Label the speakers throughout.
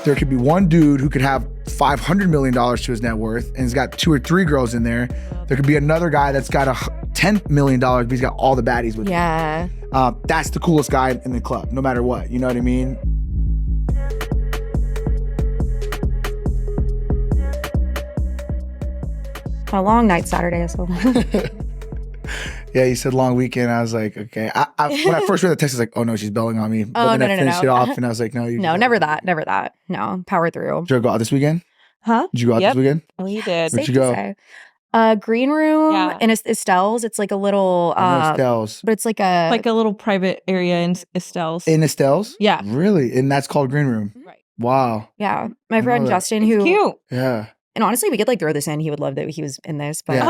Speaker 1: there could be one dude who could have $500 million to his net worth and he's got 2 or 3 girls in there. There could be another guy that's got $10 million, but he's got all the baddies with him. That's the coolest guy in the club, no matter what. You know what I mean?
Speaker 2: A long night Saturday, so.
Speaker 1: Yeah, you said long weekend. I was like, okay. When I first read the text, I was like, oh no, she's belling on me. But
Speaker 2: Oh,
Speaker 1: then I finished it off and I was like, no.
Speaker 2: No, never that. No, power through.
Speaker 1: Did you go out this weekend?
Speaker 2: Huh?
Speaker 1: Did you go out this weekend?
Speaker 3: We did.
Speaker 1: Where'd you go?
Speaker 2: Green room in Estelle's. It's like a little
Speaker 1: Estelle's.
Speaker 2: but it's like a
Speaker 3: little private area in Estelle's.
Speaker 1: In Estelle's?
Speaker 3: Yeah.
Speaker 1: Really? And that's called Green Room?
Speaker 3: Right.
Speaker 1: Wow.
Speaker 2: Yeah. My friend Justin,
Speaker 3: it's cute.
Speaker 1: Yeah.
Speaker 2: And honestly, we could like throw this in. He would love that he was in this. But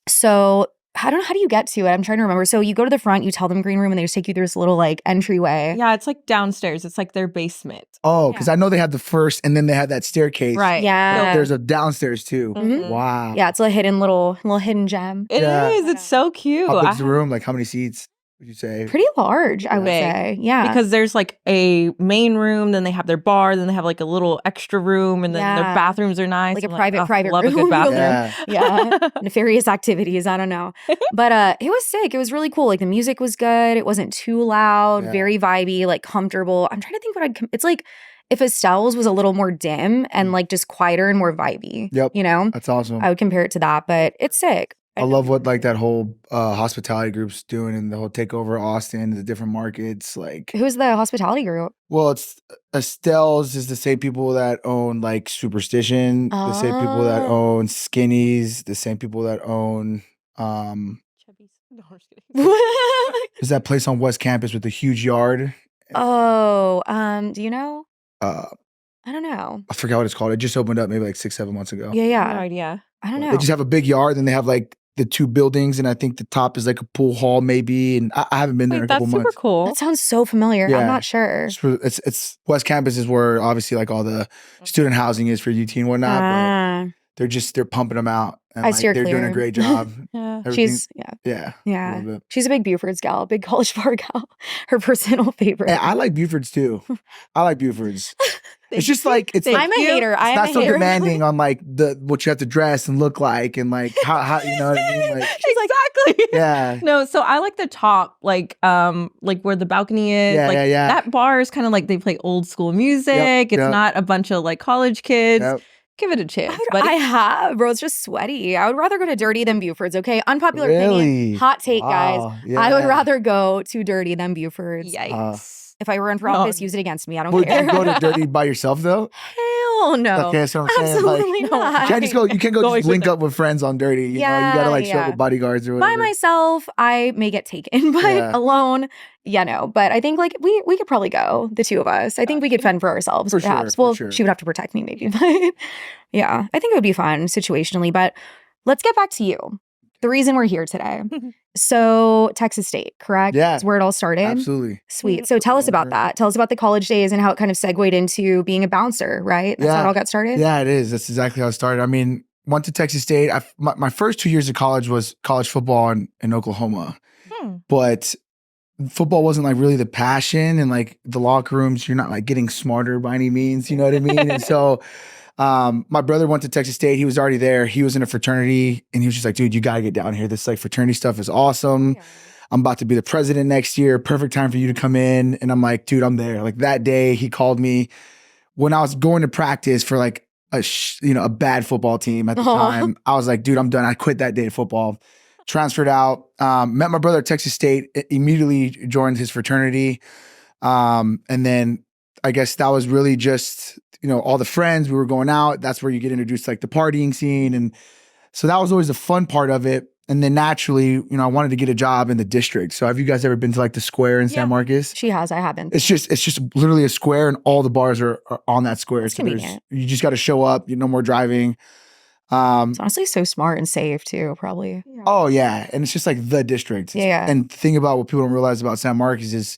Speaker 2: so I don't know, how do you get to it? I'm trying to remember. So you go to the front, you tell them Green Room, and they just take you through this little like entryway.
Speaker 3: Yeah, it's like downstairs. It's like their basement.
Speaker 1: Oh, because I know they had the first and then they had that staircase.
Speaker 3: Right.
Speaker 2: Yeah.
Speaker 1: There's a downstairs too.
Speaker 2: Mhm.
Speaker 1: Wow.
Speaker 2: Yeah, it's a little hidden gem.
Speaker 3: It is. It's so cute.
Speaker 1: How big's the room? Like how many seats would you say?
Speaker 2: Pretty large, I would
Speaker 3: Big.
Speaker 2: say. Yeah.
Speaker 3: Because there's like a main room, then they have their bar, then they have like a little extra room, and then their bathrooms are nice.
Speaker 2: Like a
Speaker 3: I'm
Speaker 2: private
Speaker 3: love
Speaker 2: room.
Speaker 3: a good bathroom.
Speaker 2: Yeah. Nefarious activities. I don't know. But it was sick. It was really cool. Like the music was good. It wasn't too loud, very vibey, like comfortable. I'm trying to think what it's like if Estelle's was a little more dim and like just quieter and more vibey.
Speaker 1: Yep.
Speaker 2: You know?
Speaker 1: That's awesome.
Speaker 2: I would compare it to that, but it's sick.
Speaker 1: I love what like that whole hospitality group's doing and the whole takeover Austin, the different markets. Like,
Speaker 2: who's the hospitality group?
Speaker 1: Well, it's Estelle's is the same people that own like Superstition, the same people that own Skinnies, the same people that own
Speaker 3: Chubby's. No, I'm just kidding.
Speaker 1: there's that place on West Campus with the huge yard.
Speaker 2: Do you know? I don't know.
Speaker 1: I forgot what it's called. It just opened up maybe like 6-7 months ago.
Speaker 2: Yeah.
Speaker 3: No idea.
Speaker 2: I don't know.
Speaker 1: They just have a big yard, and they have like the 2 buildings, and I think the top is like a pool hall maybe. And I haven't been there in a couple months.
Speaker 3: That's super cool.
Speaker 2: That sounds so familiar.
Speaker 1: Yeah.
Speaker 2: I'm not sure.
Speaker 1: It's West Campus is where obviously like all the student housing is for UT and whatnot. But they're pumping them out. And
Speaker 2: I
Speaker 1: like,
Speaker 2: steer
Speaker 1: they're
Speaker 2: clear.
Speaker 1: doing a great job.
Speaker 3: Yeah.
Speaker 2: She's
Speaker 1: yeah.
Speaker 2: She's a big Buford's gal, big College Bar gal. Her personal favorite.
Speaker 1: I like Buford's too. I like Buford's. It's just like
Speaker 2: I'm a hater.
Speaker 1: It's not so demanding on like what you have to dress and look like and like how you know what I mean. Like,
Speaker 3: exactly.
Speaker 1: Yeah.
Speaker 3: No, so I like the top, like where the balcony is.
Speaker 1: Yeah,
Speaker 3: like
Speaker 1: yeah.
Speaker 3: That bar is kind of like they play old school music. It's not a bunch of like college kids.
Speaker 1: Yep.
Speaker 3: Give it a chance.
Speaker 2: I have, bro. It's just sweaty. I would rather go to Dirty than Buford's. Okay, unpopular opinion. Hot take, guys.
Speaker 1: Yeah.
Speaker 2: I would rather go to Dirty than Buford's.
Speaker 3: Yikes.
Speaker 2: If I run for office, use it against me. I don't
Speaker 1: Would
Speaker 2: care.
Speaker 1: you go to Dirty by yourself though?
Speaker 2: Hell no.
Speaker 1: Okay, that's what I'm saying.
Speaker 2: Absolutely
Speaker 1: Like,
Speaker 2: not.
Speaker 1: you can't just go. You can't go just link up with friends on Dirty. You know, you gotta like show up with bodyguards or whatever.
Speaker 2: By myself, I may get taken, but alone, no. But I think like we could probably go, the 2 of us. I think we could fend for ourselves,
Speaker 1: For
Speaker 2: perhaps.
Speaker 1: sure,
Speaker 2: Well,
Speaker 1: for sure.
Speaker 2: she would have to protect me, maybe. But yeah, I think it would be fun situationally. But let's get back to you. The reason we're here today. So Texas State, correct?
Speaker 1: Yeah.
Speaker 2: That's where it all started.
Speaker 1: Absolutely.
Speaker 2: Sweet. So tell us about that. Tell us about the college days and how it kind of segued into being a bouncer, right? That's how it all got started?
Speaker 1: Yeah, it is. That's exactly how it started. I mean, went to Texas State. My first 2 years of college was college football in Oklahoma. But football wasn't like really the passion, and like the locker rooms, you're not like getting smarter by any means. You know what I mean? And so my brother went to Texas State. He was already there. He was in a fraternity, and he was just like, dude, you gotta get down here. This like fraternity stuff is awesome. Yeah. I'm about to be the president next year. Perfect time for you to come in. And I'm like, dude, I'm there. Like that day he called me when I was going to practice for like a bad football team at the time. I was like, dude, I'm done. I quit that day of football. Transferred out, met my brother at Texas State, immediately joined his fraternity. And then I guess that was really just, all the friends, we were going out. That's where you get introduced to like the partying scene. And so that was always the fun part of it. And then naturally, I wanted to get a job in the district. So have you guys ever been to like the square in San Marcos?
Speaker 2: She has, I haven't.
Speaker 1: It's just literally a square and all the bars are on that square.
Speaker 2: That's
Speaker 1: so
Speaker 2: convenient.
Speaker 1: you just got to show up, no more driving.
Speaker 2: It's honestly so smart and safe too, probably.
Speaker 1: Oh yeah. And it's just like the district.
Speaker 2: Yeah.
Speaker 1: And the thing about what people don't realize about San Marcos is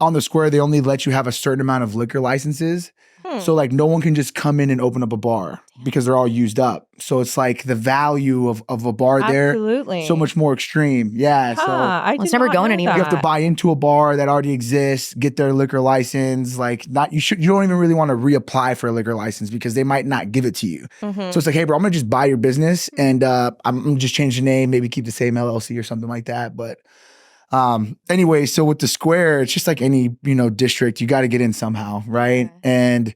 Speaker 1: on the square, they only let you have a certain amount of liquor licenses. So like no one can just come in and open up a bar because they're all used up. So it's like the value of a bar there, so much more extreme. Yeah. So
Speaker 3: I
Speaker 2: it's never going anywhere.
Speaker 1: you have to buy into a bar that already exists, get their liquor license. Like you don't even really want to reapply for a liquor license because they might not give it to you. So it's like, hey bro, I'm gonna just buy your business and I'm gonna just change the name, maybe keep the same LLC or something like that. But anyway, so with the square, it's just like any, district, you got to get in somehow. Right. And,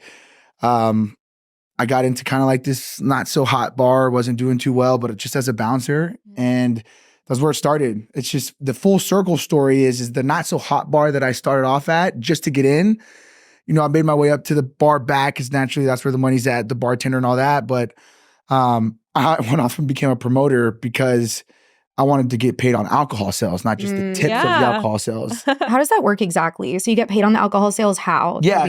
Speaker 1: I got into kind of like this not so hot bar, wasn't doing too well, but just as a bouncer. And that's where it started. It's just the full circle story is the not so hot bar that I started off at just to get in. I made my way up to the bar back because naturally that's where the money's at, the bartender and all that. But, I went off and became a promoter because I wanted to get paid on alcohol sales, not just the tips of the alcohol sales.
Speaker 2: How does that work exactly? So you get paid on the alcohol sales? How?
Speaker 1: Yeah.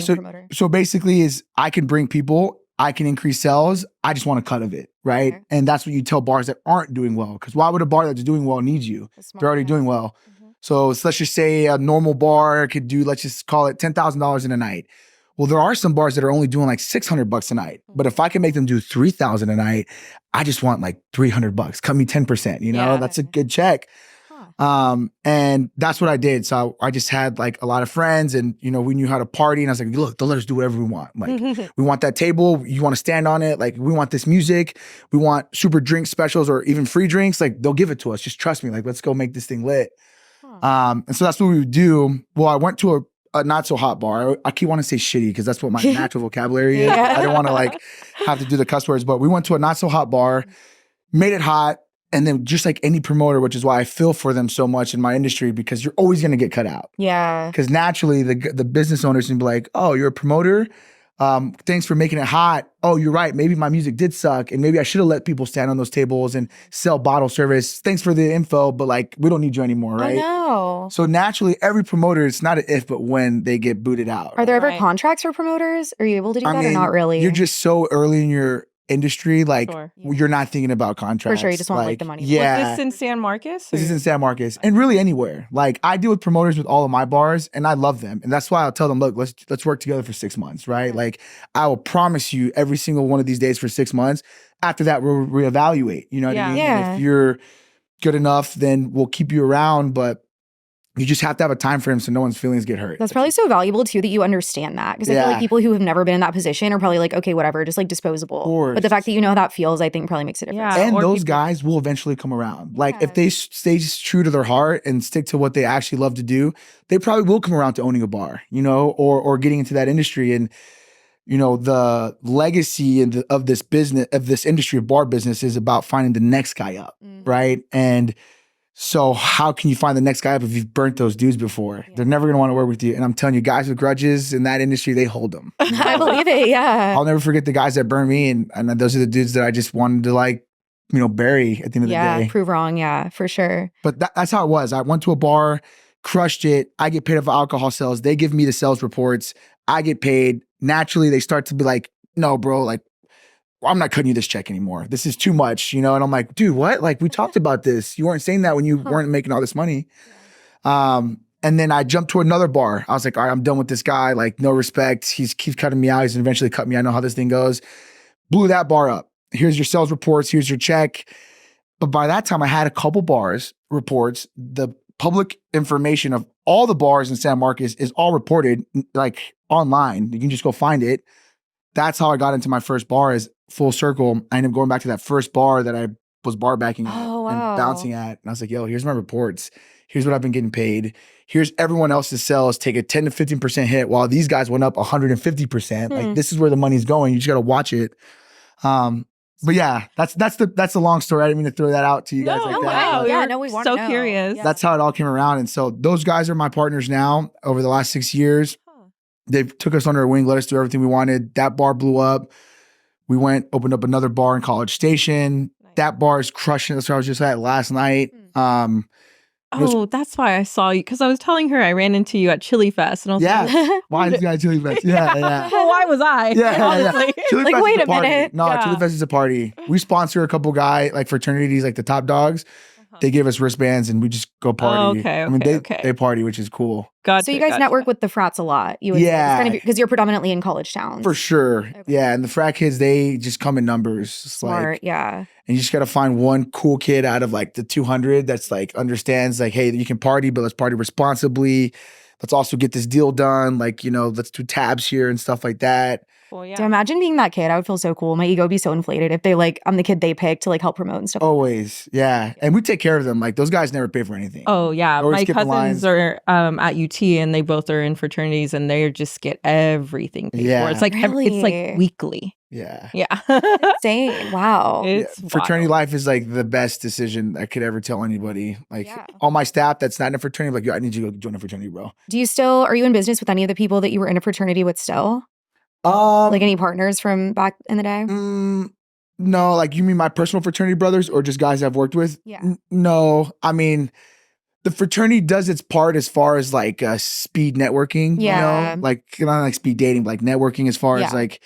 Speaker 1: So basically is I can bring people, I can increase sales. I just want a cut of it. Right. Okay. And that's what you tell bars that aren't doing well. Because why would a bar that's doing well need you? They're already doing well. So let's just say a normal bar could do, let's just call it $10,000 in a night. Well, there are some bars that are only doing like $600 a night. But if I can make them do $3,000 a night, I just want like $300. Cut me 10%, that's a good check. And that's what I did. So I just had like a lot of friends and, we knew how to party. And I was like, look, they'll let us do whatever we want. Like, we want that table. You want to stand on it. Like, we want this music. We want super drink specials or even free drinks. Like, they'll give it to us. Just trust me. Like, let's go make this thing lit. And so that's what we would do. Well, I went to a not so hot bar. I keep wanting to say shitty because that's what my natural vocabulary is. I don't want to like have to do the cuss words, but we went to a not so hot bar, made it hot. And then just like any promoter, which is why I feel for them so much in my industry, because you're always going to get cut out.
Speaker 2: Yeah.
Speaker 1: Because naturally the business owners can be like, oh, you're a promoter? Thanks for making it hot. Oh, you're right. Maybe my music did suck. And maybe I should have let people stand on those tables and sell bottle service. Thanks for the info, but like, we don't need you anymore, right?
Speaker 2: I know.
Speaker 1: So naturally, every promoter, it's not an if, but when they get booted out.
Speaker 2: Are there ever contracts for promoters? Are you able to do that or not really?
Speaker 1: You're just so early in your industry, like you're not thinking about contracts.
Speaker 2: For sure, you just want like the money.
Speaker 3: Yeah. Was this in San Marcos?
Speaker 1: This is in San Marcos. And really anywhere. Like I deal with promoters with all of my bars and I love them. And that's why I'll tell them, look, let's work together for 6 months, right? Like I will promise you every single one of these days for 6 months. After that, we'll reevaluate. You know what I mean?
Speaker 2: Yeah.
Speaker 1: And if you're good enough, then we'll keep you around. But you just have to have a time frame so no one's feelings get hurt.
Speaker 2: That's probably so valuable too that you understand that. Because I feel like people who have never been in that position are probably like, okay, whatever, just like disposable. But the fact that you know how that feels, I think probably makes a difference.
Speaker 1: Yeah, and those guys will eventually come around. Like if they stay true to their heart and stick to what they actually love to do, they probably will come around to owning a bar, or getting into that industry. And the legacy of this business, of this industry of bar business is about finding the next guy up, right? And so how can you find the next guy up if you've burnt those dudes before? They're never going to want to work with you. And I'm telling you, guys with grudges in that industry, they hold them.
Speaker 2: I believe it, yeah.
Speaker 1: I'll never forget the guys that burned me. And those are the dudes that I just wanted to like, bury at the end of the day.
Speaker 2: Yeah, prove wrong. Yeah, for sure.
Speaker 1: But that's how it was. I went to a bar, crushed it. I get paid for alcohol sales. They give me the sales reports. I get paid. Naturally, they start to be like, no, bro, like, I'm not cutting you this check anymore. This is too much, And I'm like, dude, what? Like, we talked about this. You weren't saying that when you weren't making all this money. And then I jumped to another bar. I was like, all right, I'm done with this guy. Like, no respect. He keeps cutting me out. He's eventually cut me. I know how this thing goes. Blew that bar up. Here's your sales reports. Here's your check. But by that time, I had a couple bars reports. The public information of all the bars in San Marcos is all reported like online. You can just go find it. That's how I got into my first bar is full circle. I ended up going back to that first bar that I was bar backing at and bouncing at. And I was like, yo, here's my reports. Here's what I've been getting paid. Here's everyone else's sales take a 10 to 15% hit while these guys went up 150%. Like this is where the money's going. You just got to watch it. But yeah, that's the long story. I didn't mean to throw that out to you guys like that.
Speaker 3: Wow.
Speaker 2: Yeah, no, we want to know.
Speaker 3: Curious.
Speaker 2: Yeah.
Speaker 1: That's how it all came around. And so those guys are my partners now over the last 6 years. They took us under their wing, let us do everything we wanted. That bar blew up. We opened up another bar in College Station. Nice. That bar is crushing. That's where I was just at last night.
Speaker 3: That's why I saw you. Because I was telling her I ran into you at Chili Fest. And I was like,
Speaker 1: why is this guy at Chili Fest? Yeah.
Speaker 3: Well, why was I?
Speaker 1: Yeah. Chili Fest
Speaker 2: wait
Speaker 1: is
Speaker 2: a minute.
Speaker 1: No, Chili Fest is a party. We sponsor a couple guys, like fraternities, like the Top Dogs. they give us wristbands and we just go party.
Speaker 3: Okay,
Speaker 1: I mean,
Speaker 3: okay.
Speaker 1: they party, which is cool.
Speaker 3: Gotcha.
Speaker 2: So you guys network with the frats a lot. You would say. It's kind of because you're predominantly in college towns.
Speaker 1: For sure. Okay. Yeah. And the frat kids, they just come in numbers.
Speaker 2: Smart, yeah.
Speaker 1: And you just got to find one cool kid out of like the 200 that's like understands like, hey, you can party, but let's party responsibly. Let's also get this deal done. Like, you know, let's do tabs here and stuff like that.
Speaker 2: Well, yeah. So imagine being that kid. I would feel so cool. My ego would be so inflated if they like, I'm the kid they pick to like help promote and stuff.
Speaker 1: Always. Yeah. And we take care of them. Like those guys never pay for anything.
Speaker 3: Oh yeah. My cousins are at UT and they both are in fraternities and they just get everything paid for. It's like, it's like weekly.
Speaker 1: Yeah.
Speaker 3: Yeah.
Speaker 2: Insane. Wow.
Speaker 1: Fraternity life is like the best decision I could ever tell anybody. Like all my staff that's not in a fraternity, like, yo, I need you to go join a fraternity, bro.
Speaker 2: Are you in business with any of the people that you were in a fraternity with still? Like any partners from back in the day?
Speaker 1: No, like you mean my personal fraternity brothers or just guys I've worked with?
Speaker 2: Yeah.
Speaker 1: No, I mean, the fraternity does its part as far as like speed networking, you know? Like not like speed dating, but like networking as far as like,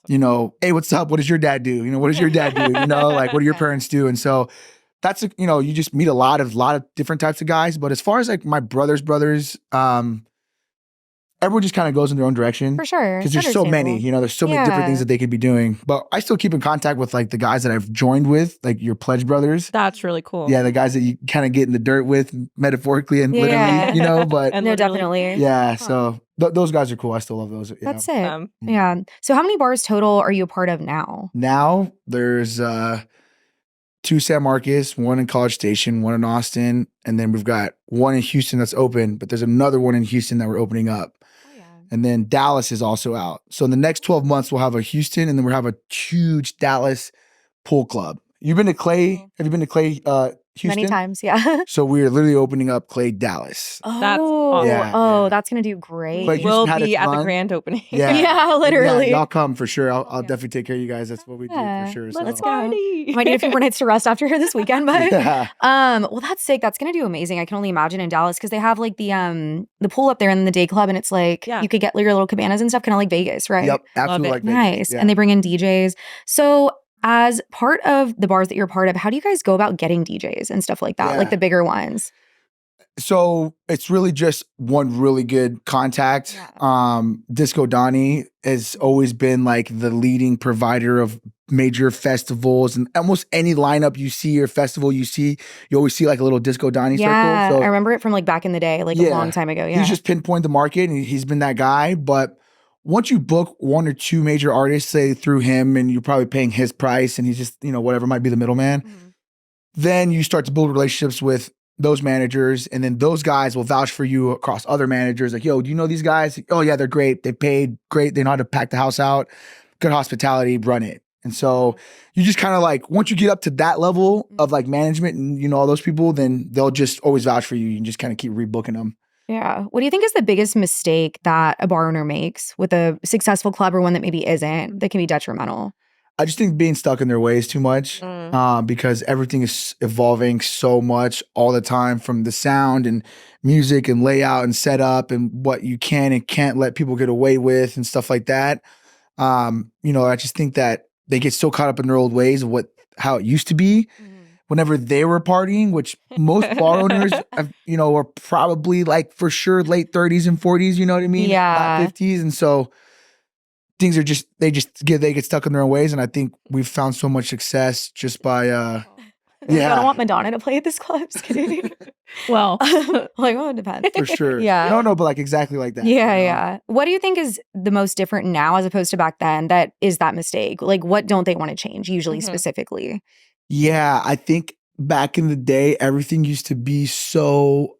Speaker 1: you know, hey, what's up? What does your dad do? You know, what does your dad do? You know, like what do your parents do? And so that's, you know, you just meet a lot of different types of guys. But as far as like my brothers, everyone just kind of goes in their own direction.
Speaker 2: For sure.
Speaker 1: Because there's so many, you know, there's so many different things that they could be doing. But I still keep in contact with like the guys that I've joined with, like your pledge brothers.
Speaker 3: That's really cool.
Speaker 1: Yeah, the guys that you kind of get in the dirt with metaphorically and literally, you know, but.
Speaker 2: No, definitely.
Speaker 1: Yeah, so those guys are cool. I still love those.
Speaker 2: That's it. Yeah. So how many bars total are you a part of now?
Speaker 1: Now there's 2 San Marcos, 1 in College Station, 1 in Austin, and then we've got 1 in Houston that's open, but there's another one in Houston that we're opening up. And then Dallas is also out. So in the next 12 months, we'll have a Houston and then we'll have a huge Dallas pool club. You've been to Clay? Have you been to Clay, Houston?
Speaker 2: Many times, yeah.
Speaker 1: So we're literally opening up Clay Dallas.
Speaker 3: That's awesome.
Speaker 2: That's going to do great.
Speaker 3: We'll be at the grand opening.
Speaker 2: Yeah, literally.
Speaker 1: Yeah, y'all come for sure. I'll definitely take care of you guys. That's what we do for sure.
Speaker 2: Let's party. Might need a few more nights to rest after this weekend, but well, that's sick. That's going to do amazing. I can only imagine in Dallas because they have like the pool up there in the day club and it's like you could get your little cabanas and stuff, kind of like Vegas, right?
Speaker 1: Yep, absolutely like Vegas.
Speaker 2: Nice. And they bring in DJs. So as part of the bars that you're part of, how do you guys go about getting DJs and stuff like that, like the bigger ones?
Speaker 1: So it's really just one really good contact. Disco Donnie has always been like the leading provider of major festivals and almost any lineup you see or festival you see, you always see like a little Disco Donnie circle. So,
Speaker 2: I remember it from like back in the day, like a long time ago. Yeah.
Speaker 1: He's just pinpointed the market and he's been that guy. But once you book 1 or 2 major artists, say through him, and you're probably paying his price and he's just, you know, whatever might be the middleman, then you start to build relationships with those managers. And then those guys will vouch for you across other managers. Like, yo, do you know these guys? Oh yeah, they're great. They paid great. They know how to pack the house out. Good hospitality, run it. And so you just kind of like, once you get up to that level of like management and you know all those people, then they'll just always vouch for you. You can just kind of keep rebooking them.
Speaker 2: Yeah. What do you think is the biggest mistake that a bar owner makes with a successful club or one that maybe isn't that can be detrimental?
Speaker 1: I just think being stuck in their ways too much because everything is evolving so much all the time, from the sound and music and layout and setup and what you can and can't let people get away with and stuff like that. You know, I just think that they get so caught up in their old ways of how it used to be whenever they were partying, which most bar owners, you know, are probably like for sure late 30s and 40s, you know what I mean?
Speaker 2: Yeah.
Speaker 1: Not 50s. And so things are just, they get stuck in their own ways. And I think we've found so much success just by,
Speaker 2: I don't want Madonna to play at this club. Just kidding.
Speaker 3: Well,
Speaker 2: like, it depends.
Speaker 1: For sure.
Speaker 2: Yeah.
Speaker 1: No, but like exactly like that.
Speaker 2: Yeah,
Speaker 1: you know?
Speaker 2: yeah. What do you think is the most different now as opposed to back then that is that mistake? Like, what don't they want to change usually specifically?
Speaker 1: Yeah, I think back in the day, everything used to be so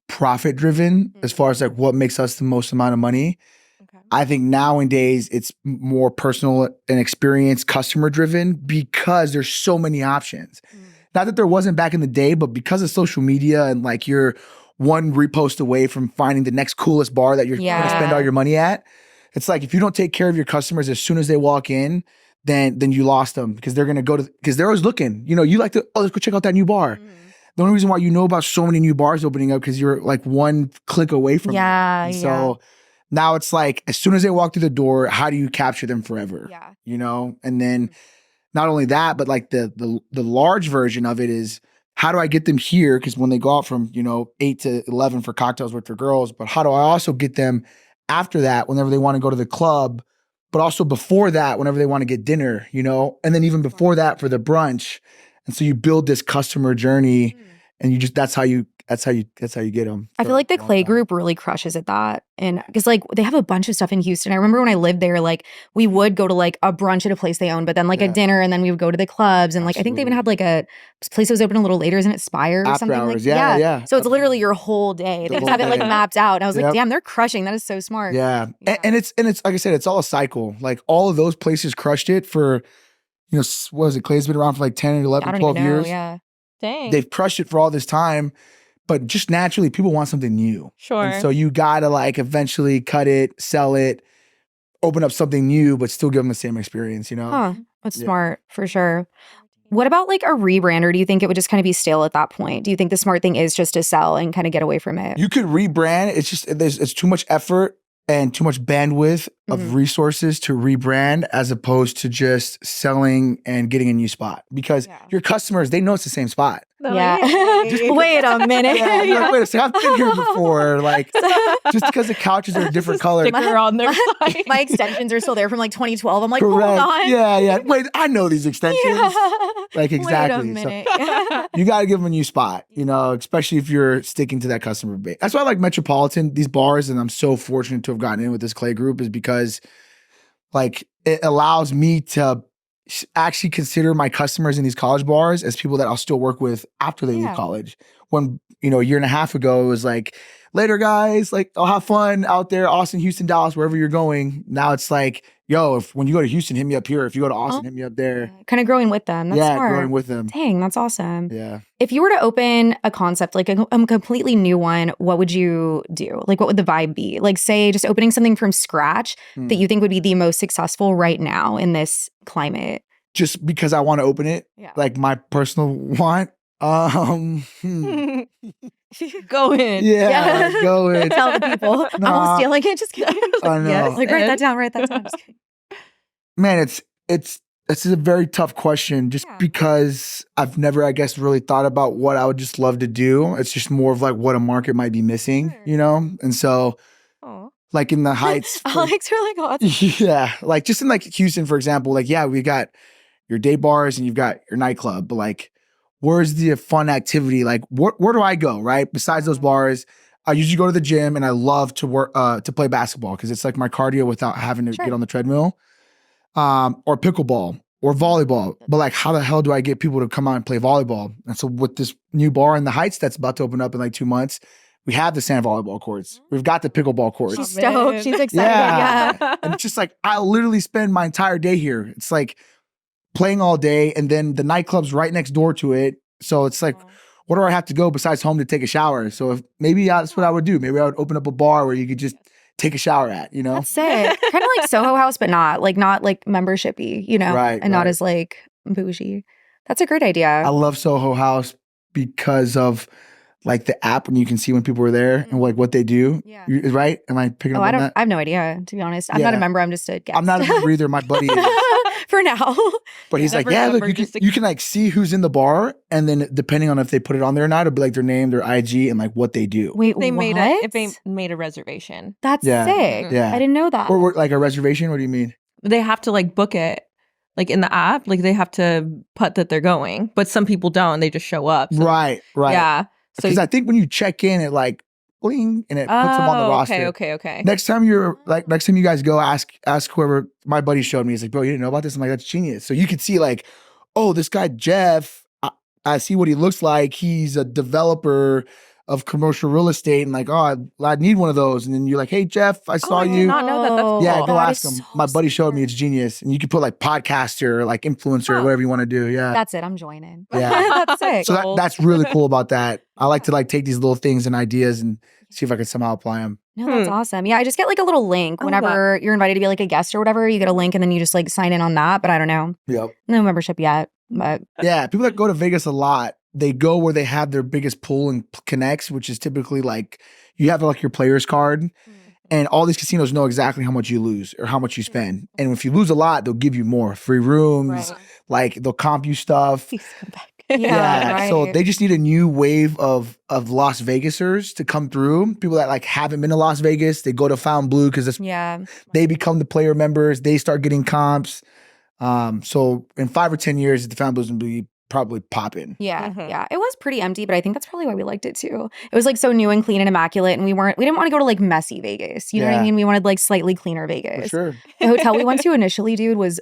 Speaker 1: profit driven as far as like what makes us the most amount of money. I think nowadays it's more personal and experience customer driven because there's so many options. Not that there wasn't back in the day, but because of social media and like you're one repost away from finding the next coolest bar that you're going to spend all your money at. It's like if you don't take care of your customers as soon as they walk in, then you lost them because they're going to because they're always looking. You know, you like to, let's go check out that new bar. The only reason why you know about so many new bars opening up because you're like one click away from it. So now it's like, as soon as they walk through the door, how do you capture them forever? You know? And then not only that, but like the large version of it is how do I get them here? Because when they go out from, 8 to 11 for cocktails with their girls, but how do I also get them after that whenever they want to go to the club, but also before that whenever they want to get dinner, and then even before that for the brunch. And so you build this customer journey and that's how you get them.
Speaker 2: I feel like the Clay group really crushes at that. And because like they have a bunch of stuff in Houston. I remember when I lived there, like we would go to like a brunch at a place they own, but then like a dinner, and then we would go to the clubs. And like I think they even had like a place that was open a little later, isn't it Spire or
Speaker 1: After
Speaker 2: something?
Speaker 1: hours.
Speaker 2: Like,
Speaker 1: Yeah.
Speaker 2: So it's literally your whole day. They have it like mapped out. And I was like, damn, they're crushing. That is so smart.
Speaker 1: Yeah. And it's like I said, it's all a cycle. Like all of those places crushed it for, what was it? Clay's been around for like 10 or 11, 12 years.
Speaker 2: Yeah.
Speaker 3: Dang.
Speaker 1: They've crushed it for all this time. But just naturally, people want something new.
Speaker 3: Sure.
Speaker 1: And so you gotta like eventually cut it, sell it, open up something new, but still give them the same experience,
Speaker 2: Huh. That's smart for sure. What about like a rebrand, or do you think it would just kind of be stale at that point? Do you think the smart thing is just to sell and kind of get away from it?
Speaker 1: You could rebrand. It's just it's too much effort and too much bandwidth of resources to rebrand as opposed to just selling and getting a new spot. Because your customers, they know it's the same spot.
Speaker 2: Yeah. Wait a minute.
Speaker 1: Like, wait a second, I've been here before. Like, just because the couches are a different color.
Speaker 3: Sticker on their side.
Speaker 2: My extensions are still there from like 2012. I'm like,
Speaker 1: Correct.
Speaker 2: hold on.
Speaker 1: Yeah. Wait, I know these extensions. Like, exactly.
Speaker 2: Wait a minute.
Speaker 1: So, you got to give them a new spot, especially if you're sticking to that customer base. That's why I like Metropolitan, these bars, and I'm so fortunate to have gotten in with this Clay group, is because like it allows me to actually consider my customers in these college bars as people that I'll still work with after they leave college. When, a year and a half ago, it was like, later guys, like I'll have fun out there, Austin, Houston, Dallas, wherever you're going. Now it's like, yo, when you go to Houston, hit me up here. If you go to Austin, hit me up there.
Speaker 2: Kind of growing with them. That's smart.
Speaker 1: Growing with them.
Speaker 2: Dang, that's awesome.
Speaker 1: Yeah.
Speaker 2: If you were to open a concept, like a completely new one, what would you do? Like, what would the vibe be? Like, say, just opening something from scratch that you think would be the most successful right now in this climate.
Speaker 1: Just because I want to open it, like my personal want.
Speaker 3: Go in.
Speaker 1: Yeah. Go in.
Speaker 2: Tell the people. I'm all stealing it. Just kidding.
Speaker 1: I know.
Speaker 2: Yes. Like, write that down. Just kidding.
Speaker 1: Man, it's a very tough question just because I've never, I guess, really thought about what I would just love to do. It's just more of like what a market might be missing, And so like in the Heights.
Speaker 2: Alex, you're like, oh,
Speaker 1: yeah. Like just in like Houston, for example, like, we got your day bars and you've got your nightclub, but like, where's the fun activity? Like, where do I go, right? Besides those bars, I usually go to the gym and I love to work, to play basketball because it's like my cardio without having to get on the treadmill. Or pickleball or volleyball. But like, how the hell do I get people to come out and play volleyball? And so with this new bar in the Heights that's about to open up in like 2 months, we have the sand volleyball courts. We've got the pickleball courts.
Speaker 2: She's stoked. She's excited.
Speaker 1: Yeah. And it's just like, I literally spend my entire day here. It's like playing all day, and then the nightclub's right next door to it. So it's like, where do I have to go besides home to take a shower? So if maybe that's what I would do. Maybe I would open up a bar where you could just take a shower at,
Speaker 2: That's sick. Kind of like Soho House, but not like membership-y,
Speaker 1: Right.
Speaker 2: And not as like bougie. That's a great idea.
Speaker 1: I love Soho House because of like the app when you can see when people are there and like what they do.
Speaker 2: Yeah.
Speaker 1: Right? Am I picking up on that?
Speaker 2: I have no idea, to be honest. I'm not a member. I'm just a guest.
Speaker 1: I'm not a member either. My buddy is.
Speaker 2: For now.
Speaker 1: But he's like, look, you can like see who's in the bar, and then depending on if they put it on there or not, it'll be like their name, their IG, and like what they do.
Speaker 2: Wait,
Speaker 3: they
Speaker 2: what?
Speaker 3: made a reservation.
Speaker 2: That's sick.
Speaker 1: Yeah.
Speaker 2: I didn't know that.
Speaker 1: Or like a reservation? What do you mean?
Speaker 3: They have to like book it. Like in the app, like they have to put that they're going, but some people don't. They just show up. So,
Speaker 1: right.
Speaker 3: Yeah.
Speaker 1: Because I think when you check in, it like bling, and it puts them on the roster.
Speaker 3: Okay.
Speaker 1: Next time you guys go, ask whoever. My buddy showed me. He's like, bro, you didn't know about this? I'm like, that's genius. So you could see like, oh, this guy Jeff, I see what he looks like. He's a developer of commercial real estate, and like, oh, I need one of those. And then you're like, hey, Jeff, I saw you.
Speaker 3: I did not know that. That's cool.
Speaker 1: Yeah, go ask him. My buddy showed me. It's genius. And you can put like podcaster, like influencer, or whatever you want to do. Yeah.
Speaker 2: That's it. I'm joining.
Speaker 1: Yeah.
Speaker 2: That's sick.
Speaker 1: So that's really cool about that. I like to like take these little things and ideas and see if I can somehow apply them.
Speaker 2: No, that's awesome. Yeah, I just get like a little link whenever you're invited to be like a guest or whatever. You get a link and then you just like sign in on that. But I don't know.
Speaker 1: Yep.
Speaker 2: No membership yet. But
Speaker 1: yeah, people that go to Vegas a lot, they go where they have their biggest pool and connects, which is typically like you have like your player's card. And all these casinos know exactly how much you lose or how much you spend. And if you lose a lot, they'll give you more free rooms. Right. Like they'll comp you stuff.
Speaker 3: Please come back.
Speaker 2: Yeah, right.
Speaker 1: So they just need a new wave of Las Vegasers to come through. People that like haven't been to Las Vegas, they go to Fountain Blue because they become the player members. They start getting comps. So in 5 or 10 years, the Fountain Blue's gonna be probably popping.
Speaker 2: Yeah, yeah. It was pretty empty, but I think that's probably why we liked it too. It was like so new and clean and immaculate, and we didn't want to go to like messy Vegas. You know what I mean? We wanted like slightly cleaner Vegas.
Speaker 1: For sure.
Speaker 2: The hotel we went to initially, dude, was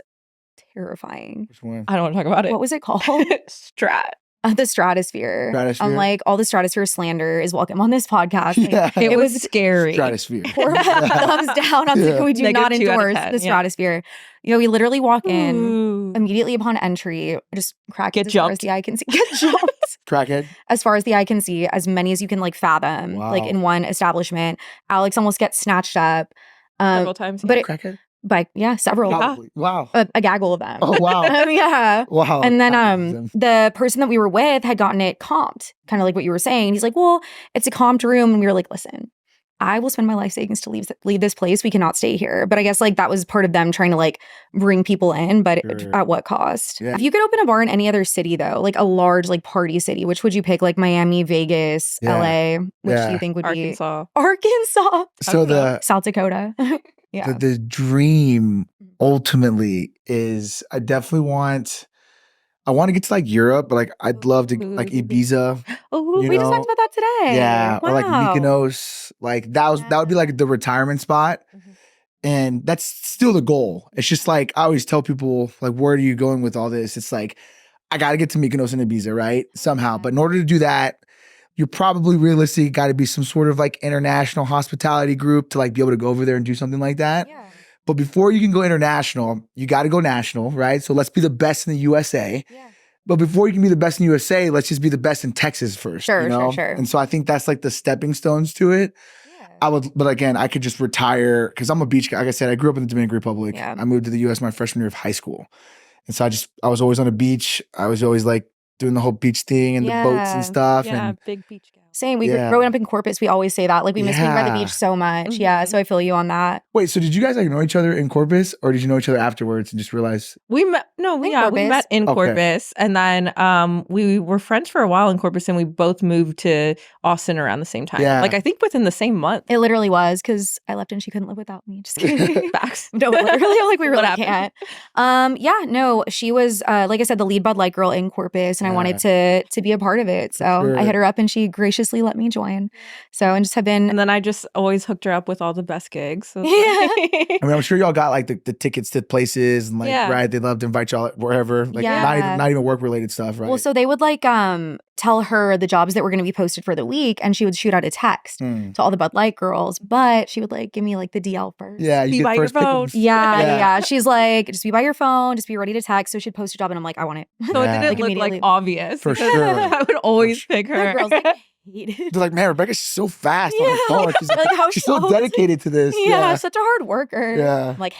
Speaker 2: terrifying.
Speaker 1: Which one?
Speaker 3: I don't want to talk about it.
Speaker 2: What was it called?
Speaker 3: Strat.
Speaker 2: The Stratosphere. I'm like, all the Stratosphere slander is welcome on this podcast. Like,
Speaker 3: it was scary.
Speaker 1: Stratosphere.
Speaker 2: Thumbs down. I'm like, we do not endorse the Stratosphere. You know, we literally walk in immediately upon entry, just crack it as far as the eye can see. Get jumped.
Speaker 1: Crackhead.
Speaker 2: As far as the eye can see, as many as you can like fathom, like in one establishment. Alex almost gets snatched up.
Speaker 3: Several times.
Speaker 2: But
Speaker 1: crackhead?
Speaker 2: But yeah, several.
Speaker 1: Probably. Wow.
Speaker 2: A gaggle of them.
Speaker 1: Oh, wow.
Speaker 2: Yeah.
Speaker 1: Wow.
Speaker 2: And then the person that we were with had gotten it comped, kind of like what you were saying. He's like, well, it's a comped room. And we were like, listen, I will spend my life savings to leave this place. We cannot stay here. But I guess like that was part of them trying to like bring people in, but at what cost? Yeah. If you could open a bar in any other city though, like a large like party city, which would you pick? Like Miami, Vegas, LA? Which do you think would be? Arkansas.
Speaker 1: So
Speaker 2: South Dakota. Yeah.
Speaker 1: The dream ultimately is I want to get to like Europe, but like I'd love to like Ibiza.
Speaker 2: Oh, we just talked about that today.
Speaker 1: Yeah. Wow. Or like Mykonos. Like that would be like the retirement spot. And that's still the goal. It's just like I always tell people, like, where are you going with all this? It's like, I gotta get to Mykonos and Ibiza, right? Somehow. But in order to do that, you're probably realistically got to be some sort of like international hospitality group to like be able to go over there and do something like that. Yeah. But before you can go international, you got to go national, right? So let's be the best in the USA. Yeah. But before you can be the best in the USA, let's just be the best in Texas first. Sure. And so I think that's like the stepping stones to it. Yeah. But again, I could just retire because I'm a beach guy. Like I said, I grew up in the Dominican Republic. Yeah. I moved to the US my freshman year of high school. And so I was always on a beach. I was always like doing the whole beach thing and the boats and stuff.
Speaker 3: Yeah,
Speaker 1: and
Speaker 3: big beach gal.
Speaker 2: Same. Growing up in Corpus, we always say that. Like, we miss being by the beach so much. Mm-hmm. Yeah, so I feel you on that.
Speaker 1: Wait, so did you guys like know each other in Corpus, or did you know each other afterwards and just realize?
Speaker 3: We met in Corpus, and then we were friends for a while in Corpus, and we both moved to Austin around the same time. Yeah. Like, I think within the same month.
Speaker 2: It literally was, because I left and she couldn't live without me. Just kidding.
Speaker 3: Facts.
Speaker 2: No, literally, like, we really can't. Yeah, no, she was, like I said, the lead Bud Light girl in Corpus, and I wanted to be a part of it. So I hit her up, and she graciously let me join. So, and just have been.
Speaker 3: And then I just always hooked her up with all the best gigs. So
Speaker 2: yeah.
Speaker 1: I mean, I'm sure y'all got like the tickets to places and like, right, they'd love to invite y'all wherever. Like not even work related stuff, right?
Speaker 2: Well, so they would like tell her the jobs that were going to be posted for the week, and she would shoot out a text to all the Bud Light girls, but she would like give me like the DL first.
Speaker 1: Yeah, you
Speaker 3: be by your phone.
Speaker 2: Yeah. She's like, just be by your phone, just be ready to text. So she'd post a job, and I'm like, I want it.
Speaker 3: So it didn't look like obvious.
Speaker 1: For sure.
Speaker 3: I would always pick her.
Speaker 2: The girls like,
Speaker 1: they're like, man, Rebecca's so fast on her phone. She's so dedicated to this.
Speaker 2: Yeah, such a hard worker.
Speaker 1: Yeah.
Speaker 2: I'm like,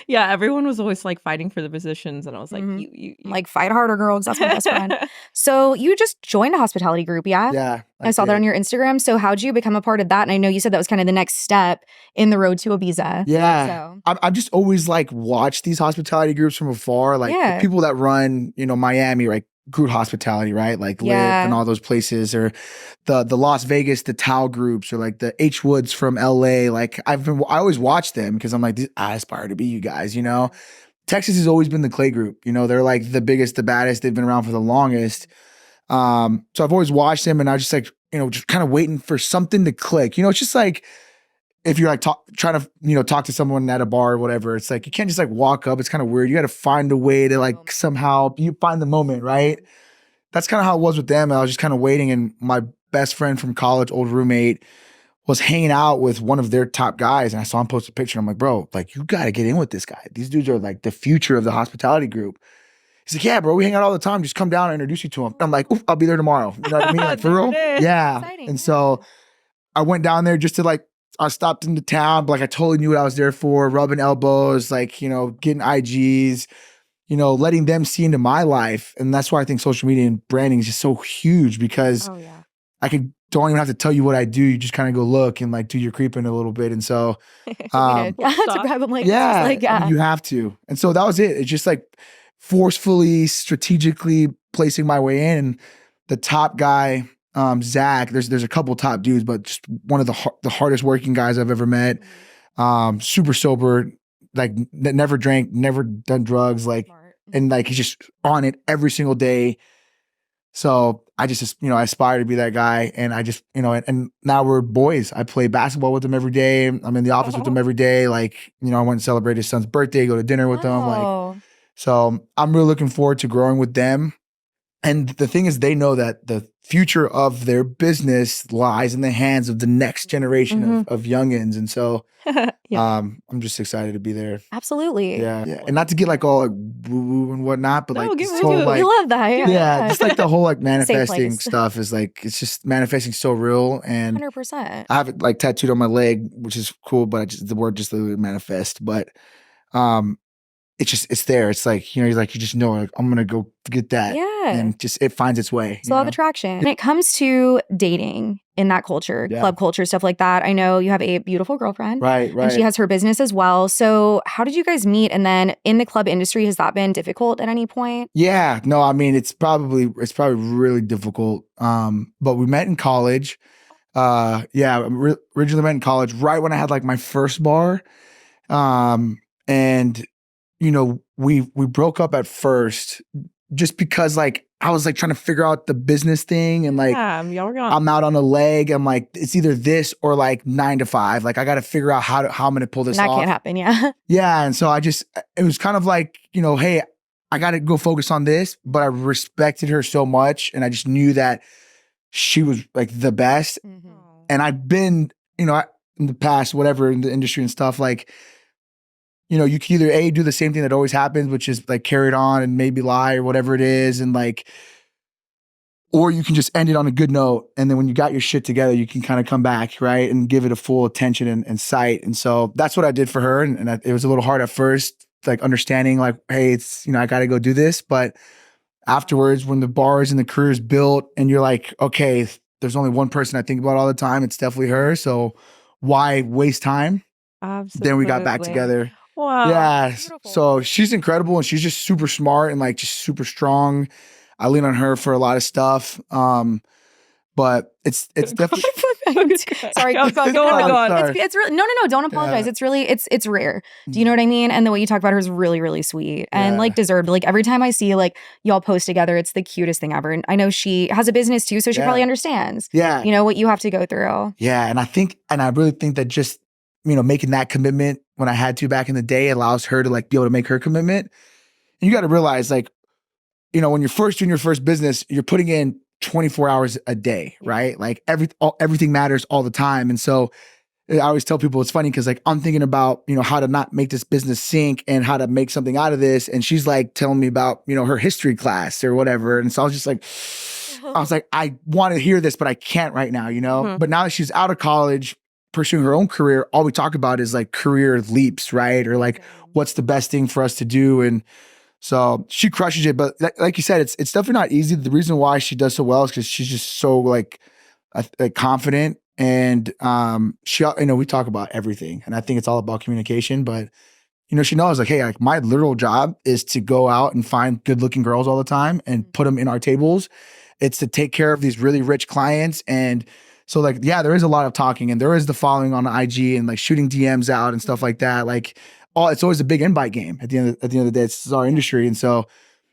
Speaker 3: yeah, everyone was always like fighting for the positions, and I was like, you.
Speaker 2: Like, fight harder, girl, because that's my best friend. So you just joined a hospitality group, yeah?
Speaker 1: Yeah.
Speaker 2: I saw that on your Instagram. So how'd you become a part of that? And I know you said that was kind of the next step in the road to Ibiza.
Speaker 1: Yeah. So. I've just always like watched these hospitality groups from afar. Like the people that run, Miami, right? Groot Hospitality, right? Like Live and all those places, or the Las Vegas, the Tao groups, or like the H Woods from LA. Like I always watch them because I'm like, I aspire to be you guys, Texas has always been the Clay group. They're like the biggest, the baddest. They've been around for the longest. So I've always watched them, and I just like, just kind of waiting for something to click. It's just like, if you're like trying to, talk to someone at a bar or whatever, it's like, you can't just like walk up. It's kind of weird. You got to find a way to like somehow you find the moment, right? That's kind of how it was with them. I was just kind of waiting, and my best friend from college, old roommate, was hanging out with one of their top guys, and I saw him post a picture. I'm like, bro, like, you got to get in with this guy. These dudes are like the future of the hospitality group. He's like, yeah, bro, we hang out all the time. Just come down and introduce you to him. I'm like, I'll be there tomorrow. You know what I mean? Like, for real? Yeah. Exciting. And so I went down there just to like, I stopped into town, but like I totally knew what I was there for, rubbing elbows, like, getting IGs, letting them see into my life. And that's why I think social media and branding is just so huge, because don't even have to tell you what I do. You just kind of go look and like do your creeping a little bit. And so
Speaker 2: to grab them like,
Speaker 1: you have to. And so that was it. It's just like forcefully, strategically placing my way in. And the top guy, Zach, there's a couple top dudes, but just one of the hardest working guys I've ever met. Super sober, like never drank, never done drugs, like, and like he's just on it every single day. So I just, I aspire to be that guy. And I just, and now we're boys. I play basketball with him every day. I'm in the office with him every day. Like, I went and celebrate his son's birthday, go to dinner with him. Like, so I'm really looking forward to growing with them. And the thing is, they know that the future of their business lies in the hands of the next generation of youngins. And so I'm just excited to be there.
Speaker 2: Absolutely.
Speaker 1: Yeah. And not to get like all like woo-woo and whatnot, but like this whole like,
Speaker 2: we love that.
Speaker 1: Yeah. Just like the whole like manifesting stuff is like, it's just manifesting so real. And
Speaker 2: 100%.
Speaker 1: I have it like tattooed on my leg, which is cool, but the word just literally manifest. But it's there. It's like, you just know, like, I'm going to go get that. Yeah. And just, it finds its way.
Speaker 2: It's law of attraction. When it comes to dating in that culture, club culture, stuff like that, I know you have a beautiful girlfriend.
Speaker 1: Right.
Speaker 2: And she has her business as well. So how did you guys meet? And then in the club industry, has that been difficult at any point?
Speaker 1: Yeah. No, I mean, it's probably really difficult. But we met in college. Originally met in college right when I had like my first bar. And we broke up at first just because like I was like trying to figure out the business thing and like I'm out on a leg. I'm like, it's either this or like 9 to 5. Like I got to figure out how I'm going to pull this off.
Speaker 2: That can't happen. Yeah.
Speaker 1: Yeah. And so it was kind of like, hey, I got to go focus on this, but I respected her so much. And I just knew that she was like the best. And I've been, in the past, whatever, in the industry and stuff, like, you can either do the same thing that always happens, which is like carry it on and maybe lie or whatever it is. And like, or you can just end it on a good note. And then when you got your shit together, you can kind of come back, right? And give it a full attention and sight. And so that's what I did for her. And it was a little hard at first, like understanding like, hey, it's, I got to go do this. But afterwards, when the bars and the career is built and you're like, okay, there's only one person I think about all the time. It's definitely her. So why waste time?
Speaker 3: Absolutely.
Speaker 1: Then we got back together.
Speaker 3: Wow.
Speaker 1: Yeah. So she's incredible and she's just super smart and like just super strong. I lean on her for a lot of stuff. But it's definitely
Speaker 2: sorry, go on. It's really no, don't apologize. Yeah. It's really it's rare. Do you know what I mean? And the way you talk about her is really, really sweet and like deserved. Like every time I see like y'all post together, it's the cutest thing ever. And I know she has a business too, so she probably understands.
Speaker 1: Yeah.
Speaker 2: What you have to go through.
Speaker 1: Yeah. And I really think that just making that commitment when I had to back in the day allows her to like be able to make her commitment. And you got to realize like, when you're first doing your first business, you're putting in 24 hours a day, right? Like everything matters all the time. And so I always tell people it's funny because like I'm thinking about, how to not make this business sink and how to make something out of this. And she's like telling me about, her history class or whatever. And so I was just like, I want to hear this, but I can't right now, But now that she's out of college, pursuing her own career, all we talk about is like career leaps, right? Or like what's the best thing for us to do. And so she crushes it. But like you said, it's definitely not easy. The reason why she does so well is because she's just so like confident. And she, we talk about everything. And I think it's all about communication. But, she knows like, hey, like my literal job is to go out and find good looking girls all the time and put them in our tables. It's to take care of these really rich clients. And so like, yeah, there is a lot of talking and there is the following on IG and like shooting DMs out and stuff like that. Like it's always a big invite game at the end of the day. It's our industry. And so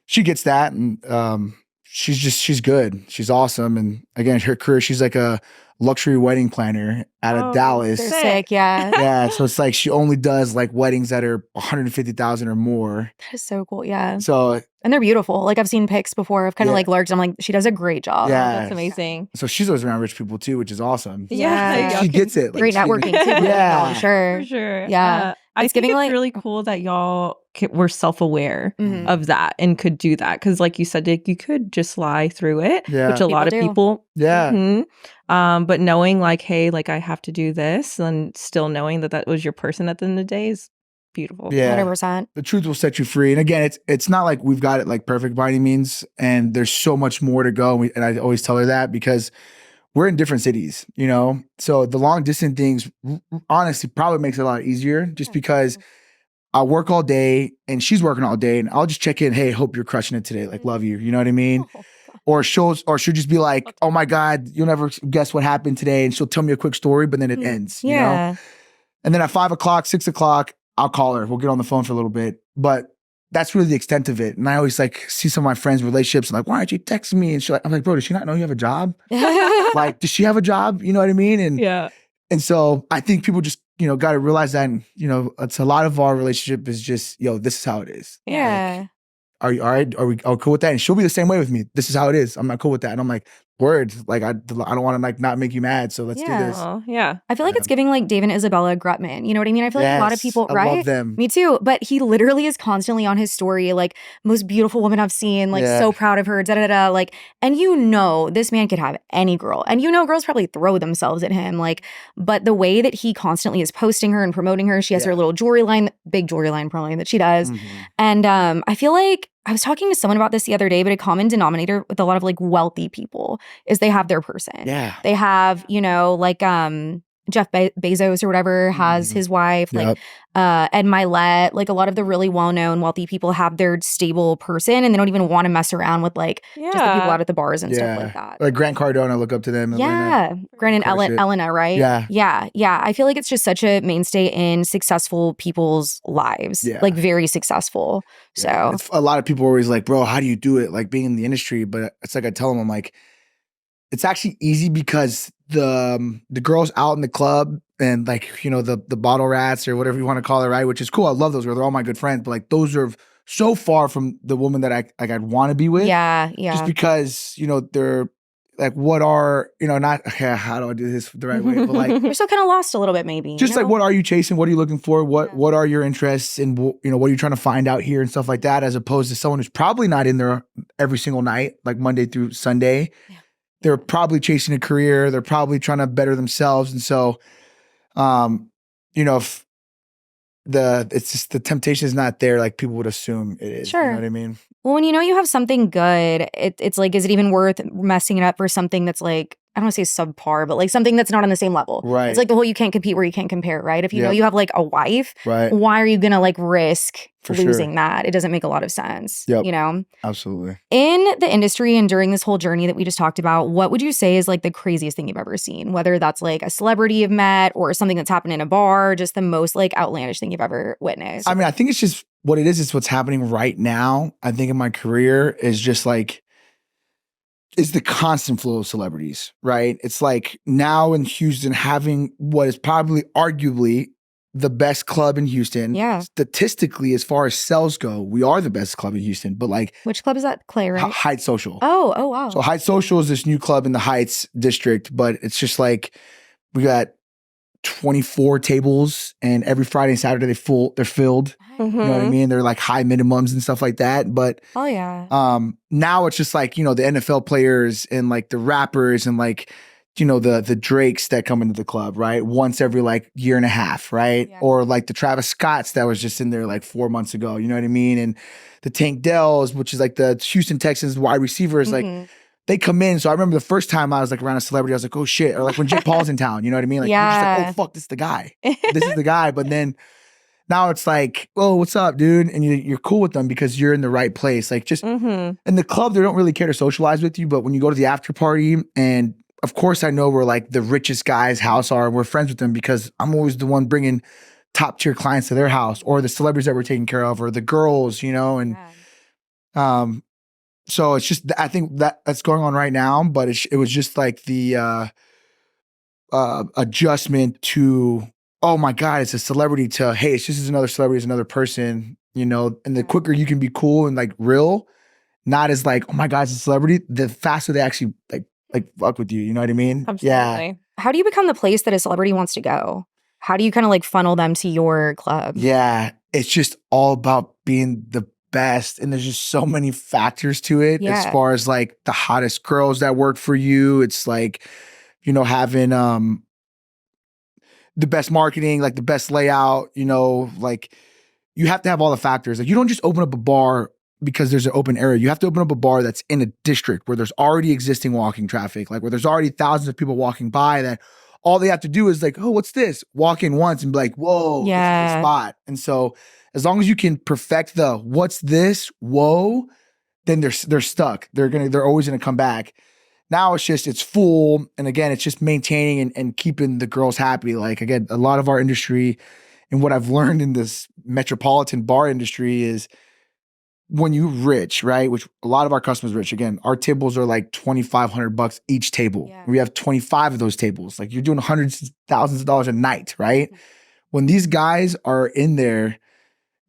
Speaker 1: she gets that. And she's good. She's awesome. And again, her career, she's like a luxury wedding planner out of Dallas.
Speaker 2: They're sick, yeah.
Speaker 1: Yeah. So it's like she only does like weddings that are 150,000 or more.
Speaker 2: That is so cool. Yeah.
Speaker 1: So
Speaker 2: and they're beautiful. Like I've seen pics before of kind of like lurked. I'm like, she does a great job.
Speaker 1: Yeah.
Speaker 3: That's amazing.
Speaker 1: So she's always around rich people too, which is awesome.
Speaker 2: Yeah.
Speaker 1: She gets it. Like,
Speaker 2: great networking too.
Speaker 1: Yeah.
Speaker 2: I'm sure.
Speaker 3: For sure.
Speaker 2: Yeah.
Speaker 3: I think it's really cool that y'all were self-aware of that and could do that. Because like you said, Dick, you could just lie through it, which a lot of people.
Speaker 1: Yeah.
Speaker 3: But knowing like, hey, like I have to do this and still knowing that was your person at the end of the day is beautiful.
Speaker 1: Yeah.
Speaker 2: 100%.
Speaker 1: The truth will set you free. And again, it's not like we've got it like perfect by any means. And there's so much more to go. And I always tell her that because we're in different cities, So the long distance things honestly probably makes it a lot easier just because I'll work all day and she's working all day and I'll just check in. Hey, hope you're crushing it today. Like, love you. You know what I mean? Or she'll just be like, oh my God, you'll never guess what happened today. And she'll tell me a quick story, but then it ends, you know? And then at 5 o'clock, 6 o'clock, I'll call her. We'll get on the phone for a little bit. But that's really the extent of it. And I always like see some of my friends' relationships and like, why aren't you texting me? And I'm like, bro, does she not know you have a job? Like, does she have a job? You know what I mean? And so I think people just, you know, got to realize that, and, you know, it's a lot of our relationship is just, yo, this is how it is.
Speaker 2: Yeah.
Speaker 1: Like, are you all right? Are we cool with that? And she'll be the same way with me. This is how it is. I'm not cool with that. And I'm like, word. Like, I don't want to like not make you mad. So let's do this.
Speaker 3: Yeah.
Speaker 2: I feel like it's giving like Dave and Isabella Grutman. You know what I mean? I feel like a lot of people, right?
Speaker 1: I love them.
Speaker 2: Me too. But he literally is constantly on his story, like, most beautiful woman I've seen, like, so proud of her, da-da-da. Like, and you know, this man could have any girl. And you know, girls probably throw themselves at him. Like, but the way that he constantly is posting her and promoting her, she has her little jewelry line, big jewelry line probably that she does. And I feel like I was talking to someone about this the other day, but a common denominator with a lot of like wealthy people is they have their person. Yeah. They have, you know, like Jeff Bezos or whatever has his wife, like Ed Milet, like a lot of the really well-known wealthy people have their stable person and they don't even want to mess around with like just the people out at the bars and stuff like that.
Speaker 1: Like Grant Cardone, I look up to them.
Speaker 2: Grant and Elena, right? Yeah. I feel like it's just such a mainstay in successful people's lives, like very successful. So
Speaker 1: a lot of people are always like, bro, how do you do it? Like being in the industry. But it's like I tell them, I'm like, it's actually easy because the girls out in the club and like, you know, the bottle rats or whatever you want to call it, right? Which is cool. I love those girls. They're all my good friends. But like those are so far from the woman that I'd want to be with.
Speaker 2: Yeah.
Speaker 1: Just because, you know, they're like, what are, you know, not, how do I do this the right way? But like,
Speaker 2: you're still kind of lost a little bit maybe.
Speaker 1: Just like, what are you chasing? What are you looking for? What are your interests? And, you know, what are you trying to find out here and stuff like that, as opposed to someone who's probably not in there every single night, like Monday through Sunday. Yeah. They're probably chasing a career. They're probably trying to better themselves. And so, you know, if it's just the temptation is not there like people would assume it is.
Speaker 2: Sure.
Speaker 1: You know what I mean?
Speaker 2: Well, when you know you have something good, it's like, is it even worth messing it up for something that's like, I don't want to say subpar, but like something that's not on the same level.
Speaker 1: Right.
Speaker 2: It's like the whole you can't compete where you can't compare, right? If you know you have like a wife, why are you going to like risk losing that? It doesn't make a lot of sense, you know?
Speaker 1: Absolutely.
Speaker 2: In the industry and during this whole journey that we just talked about, what would you say is like the craziest thing you've ever seen? Whether that's like a celebrity you've met or something that's happened in a bar, just the most like outlandish thing you've ever witnessed.
Speaker 1: I mean, I think it's just what it is. It's what's happening right now. I think in my career is just like, is the constant flow of celebrities, right? It's like now in Houston having what is probably arguably the best club in Houston.
Speaker 2: Yeah.
Speaker 1: Statistically, as far as sales go, we are the best club in Houston. But like,
Speaker 2: which club is that? Clay, right?
Speaker 1: Heights Social.
Speaker 2: Oh, wow.
Speaker 1: So Heights Social is this new club in the Heights district, but it's just like we got 24 tables, and every Friday and Saturday they're filled. You know what I mean? They're like high minimums and stuff like that. But now it's just like, you know, the NFL players and like the rappers and like, you know, the Drakes that come into the club, right? Once every like year and a half, right? Yeah. Or like the Travis Scotts that was just in there like 4 months ago, you know what I mean? And the Tank Dells, which is like the Houston Texans wide receivers, like they come in. So I remember the first time I was like around a celebrity, I was like, oh shit. Or like when Jake Paul's in town, you know what I mean? Like you're just like, oh fuck, this is the guy. This is the guy. But then now it's like, oh, what's up, dude? And you're cool with them because you're in the right place. Like just in the club, they don't really care to socialize with you. But when you go to the after party, and of course I know where like the richest guys' house are, and we're friends with them because I'm always the one bringing top tier clients to their house, or the celebrities that we're taking care of, or the girls, you know? And so it's just, I think that's going on right now, but it was just like the adjustment to, oh my God, it's a celebrity, to, hey, it's just another celebrity, it's another person, you know? And the quicker you can be cool and like real, not as like, oh my God, it's a celebrity, the faster they actually like fuck with you, you know what I mean?
Speaker 3: Absolutely.
Speaker 1: Yeah.
Speaker 2: How do you become the place that a celebrity wants to go? How do you kind of like funnel them to your club?
Speaker 1: Yeah, it's just all about being the best. And there's just so many factors to it as far as like the hottest girls that work for you. It's like, you know, having the best marketing, like the best layout, you know, like you have to have all the factors. Like you don't just open up a bar because there's an open area. You have to open up a bar that's in a district where there's already existing walking traffic, like where there's already thousands of people walking by that all they have to do is like, oh, what's this? Walk in once and be like, whoa, this is the spot. And so as long as you can perfect the what's this, whoa, then they're stuck. They're always gonna come back. Now it's full. And again, it's just maintaining and keeping the girls happy. Like again, a lot of our industry and what I've learned in this metropolitan bar industry is when you rich, right? Which a lot of our customers rich. Again, our tables are like $2,500 each table. Yeah. We have 25 of those tables. Like you're doing hundreds of thousands of dollars a night, right? Mm-hmm. When these guys are in there,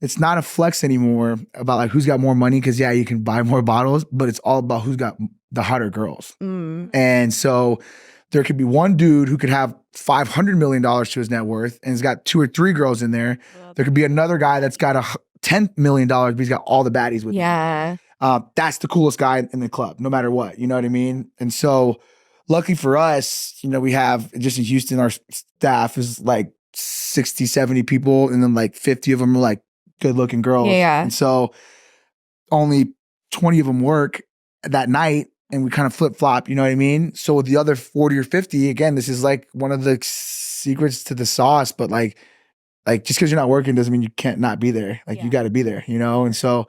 Speaker 1: it's not a flex anymore about like who's got more money. Cause yeah, you can buy more bottles, but it's all about who's got the hotter girls. Mm. And so there could be one dude who could have $500 million to his net worth and has got 2 or 3 girls in there. There could be another guy that's got $10 million, but he's got all the baddies with him. That's the coolest guy in the club, no matter what. You know what I mean? And so luckily for us, you know, we have just in Houston, our staff is like 60, 70 people. And then like 50 of them are like good looking girls. Yeah. And so only 20 of them work that night and we kind of flip flop, you know what I mean? So with the other 40 or 50, again, this is like one of the secrets to the sauce, but like just because you're not working doesn't mean you can't not be there. Like you got to be there, you know? And so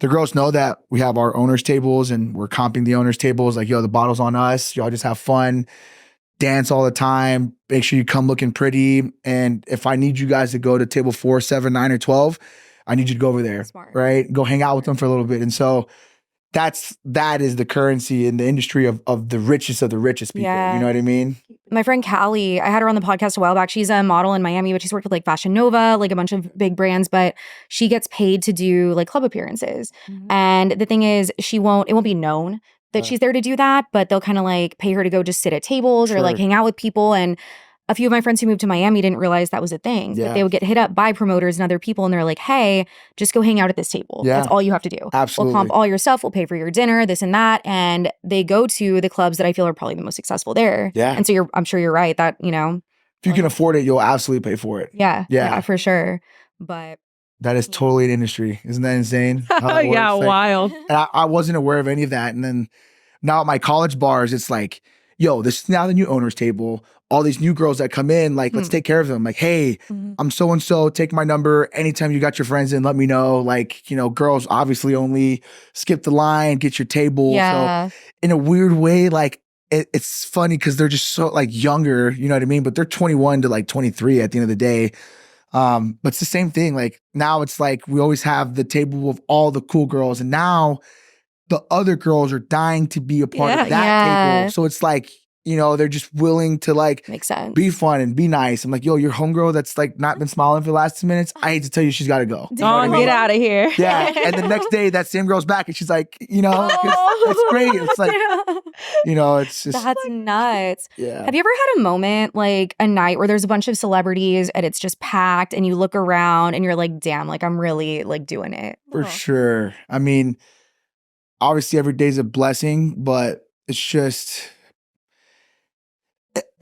Speaker 1: the girls know that we have our owners tables and we're comping the owners tables. Like, yo, the bottle's on us. Y'all just have fun, dance all the time. Make sure you come looking pretty. And if I need you guys to go to table 4, 7, 9, or 12, I need you to go over there, right? Go hang out with them for a little bit. And so that is the currency in the industry of the richest people. Yeah. You know what I mean?
Speaker 2: My friend Callie, I had her on the podcast a while back. She's a model in Miami, but she's worked with like Fashion Nova, like a bunch of big brands, but she gets paid to do like club appearances. Mm-hmm. And the thing is, it won't be known that she's there to do that, but they'll kind of like pay her to go just sit at tables or like hang out with people. And a few of my friends who moved to Miami didn't realize that was a thing. Yeah. But they would get hit up by promoters and other people and they're like, hey, just go hang out at this table. Yeah. That's all you have to do.
Speaker 1: Absolutely.
Speaker 2: We'll comp all your stuff. We'll pay for your dinner, this and that. And they go to the clubs that I feel are probably the most successful there. Yeah. And so I'm sure you're right that, you know.
Speaker 1: If you can afford it, you'll absolutely pay for it.
Speaker 2: Yeah. Yeah, for sure. But
Speaker 1: that is totally an industry. Isn't that insane?
Speaker 3: Yeah, like, wild.
Speaker 1: And I wasn't aware of any of that. And then now at my college bars, it's like, yo, this is now the new owner's table. All these new girls that come in, like, let's take care of them. Like, hey, I'm so-and-so, take my number. Anytime you got your friends in, let me know. Like, you know, girls obviously only skip the line, get your table. Yeah. So in a weird way, like, it's funny because they're just so like younger, you know what I mean? But they're 21 to like 23 at the end of the day. But it's the same thing. Like now it's like we always have the table of all the cool girls. And now the other girls are dying to be a part of that table. So it's like, you know, they're just willing to like
Speaker 2: makes sense.
Speaker 1: Be fun and be nice. I'm like, yo, your homegirl that's like not been smiling for the last 2 minutes, I hate to tell you she's got to go.
Speaker 3: Don't get out of here.
Speaker 1: Yeah. And the next day that same girl's back and she's like, you know, it's great. It's like, you know, it's just.
Speaker 2: That's nuts.
Speaker 1: Yeah.
Speaker 2: Have you ever had a moment like a night where there's a bunch of celebrities and it's just packed and you look around and you're like, damn, like I'm really like doing it?
Speaker 1: For sure. I mean, obviously every day's a blessing, but it's just.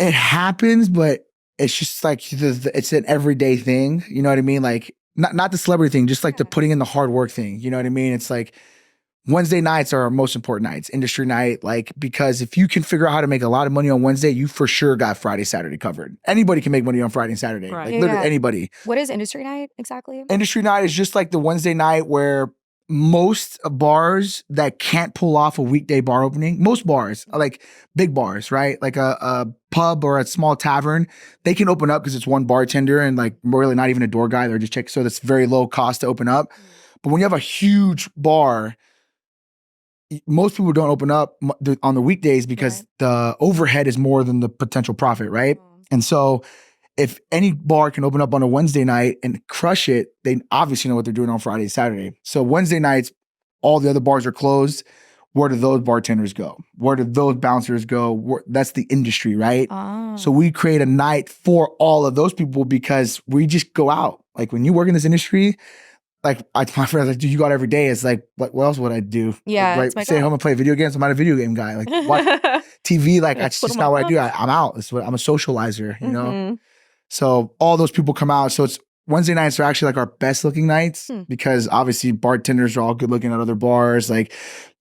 Speaker 1: It happens, but it's just like it's an everyday thing. You know what I mean? Like not the celebrity thing, just like the putting in the hard work thing. You know what I mean? It's like Wednesday nights are our most important nights, industry night. Like because if you can figure out how to make a lot of money on Wednesday, you for sure got Friday, Saturday covered. Anybody can make money on Friday and Saturday. Right. Like literally anybody.
Speaker 2: What is industry night exactly?
Speaker 1: Industry night is just like the Wednesday night where most bars that can't pull off a weekday bar opening, most bars, like big bars, right? Like a pub or a small tavern, they can open up because it's one bartender and like really not even a door guy. They're just checking. So that's very low cost to open up. But when you have a huge bar, most people don't open up on the weekdays because the overhead is more than the potential profit, right? And so if any bar can open up on a Wednesday night and crush it, they obviously know what they're doing on Friday, Saturday. So Wednesday nights, all the other bars are closed. Where do those bartenders go? Where do those bouncers go? That's the industry, right? Oh. So we create a night for all of those people because we just go out. Like when you work in this industry, like my friends like, dude, you go out every day. It's like, what else would I do?
Speaker 2: Yeah,
Speaker 1: like, right? Stay home and play video games. I'm not a video game guy. Like watch TV. Like that's just not what I do. I'm out. I'm a socializer, you know? So all those people come out. So it's Wednesday nights are actually like our best looking nights because obviously bartenders are all good looking at other bars, like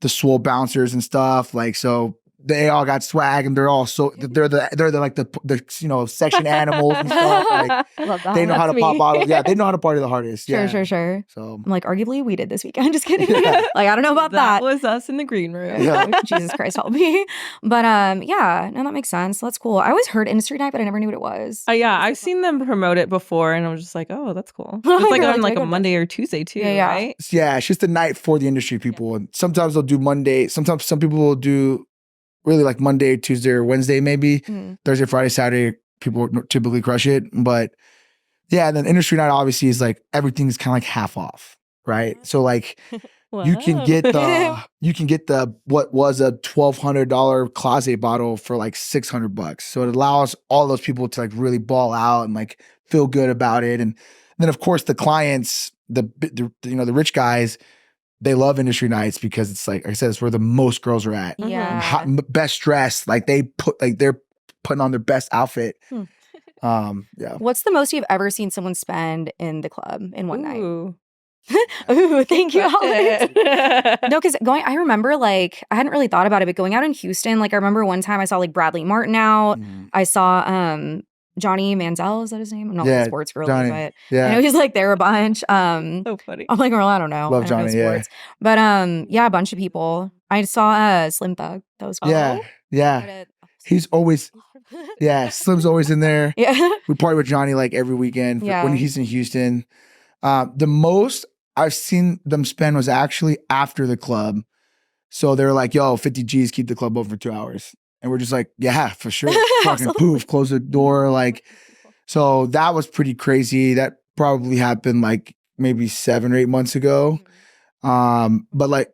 Speaker 1: the swole bouncers and stuff. Like, so they all got swag and they're all so they're like the section animals and stuff. Like
Speaker 2: Love that.
Speaker 1: they know how to pop bottles. Yeah, they know how to party the hardest.
Speaker 2: Sure,
Speaker 1: Yeah.
Speaker 2: sure.
Speaker 1: So
Speaker 2: I'm like, arguably we did this weekend. Just kidding. Like, I don't know about that.
Speaker 3: That was us in the green room.
Speaker 1: Yeah.
Speaker 2: Jesus Christ, help me. But yeah, no, that makes sense. That's cool. I always heard industry night, but I never knew what it was.
Speaker 3: Yeah, I've seen them promote it before, and I was just like, oh, that's cool. It's like on like a Monday or Tuesday too, right?
Speaker 1: Yeah, it's just a night for the industry people. And sometimes they'll do Monday. Sometimes some people will do really like Monday, Tuesday, or Wednesday, maybe. Thursday, Friday, Saturday, people typically crush it. But yeah, and then industry night obviously is like everything's kind of like half off, right? So like you can get the what was a $1,200 closet bottle for like $600. So it allows all those people to like really ball out and like feel good about it. And then of course the clients, the rich guys, they love industry nights because it's like I said, it's where the most girls are at.
Speaker 2: Yeah.
Speaker 1: Best dressed. Like they're putting on their best outfit. Yeah.
Speaker 2: What's the most you've ever seen someone spend in the club in one night?
Speaker 3: Ooh,
Speaker 2: Thank you, Alex. No, because I remember like I hadn't really thought about it, but going out in Houston, like I remember one time I saw like Bradley Martin out. I saw Johnny Manziel, is that his name? I'm not a sports girl, but I know he's like there a bunch.
Speaker 3: so funny.
Speaker 2: I'm like, well, I don't know.
Speaker 1: Love Johnny,
Speaker 2: yeah. But yeah, a bunch of people. I saw Slim Thug. That was cool.
Speaker 1: Yeah. He's always Slim's always in there.
Speaker 2: Yeah.
Speaker 1: We party with Johnny like every weekend when he's in Houston. The most I've seen them spend was actually after the club. So they're like, yo, 50 G's, keep the club open for 2 hours. And we're just like, yeah, for sure. Fucking poof, close the door. Like, so that was pretty crazy. That probably happened like maybe 7 or 8 months ago. But like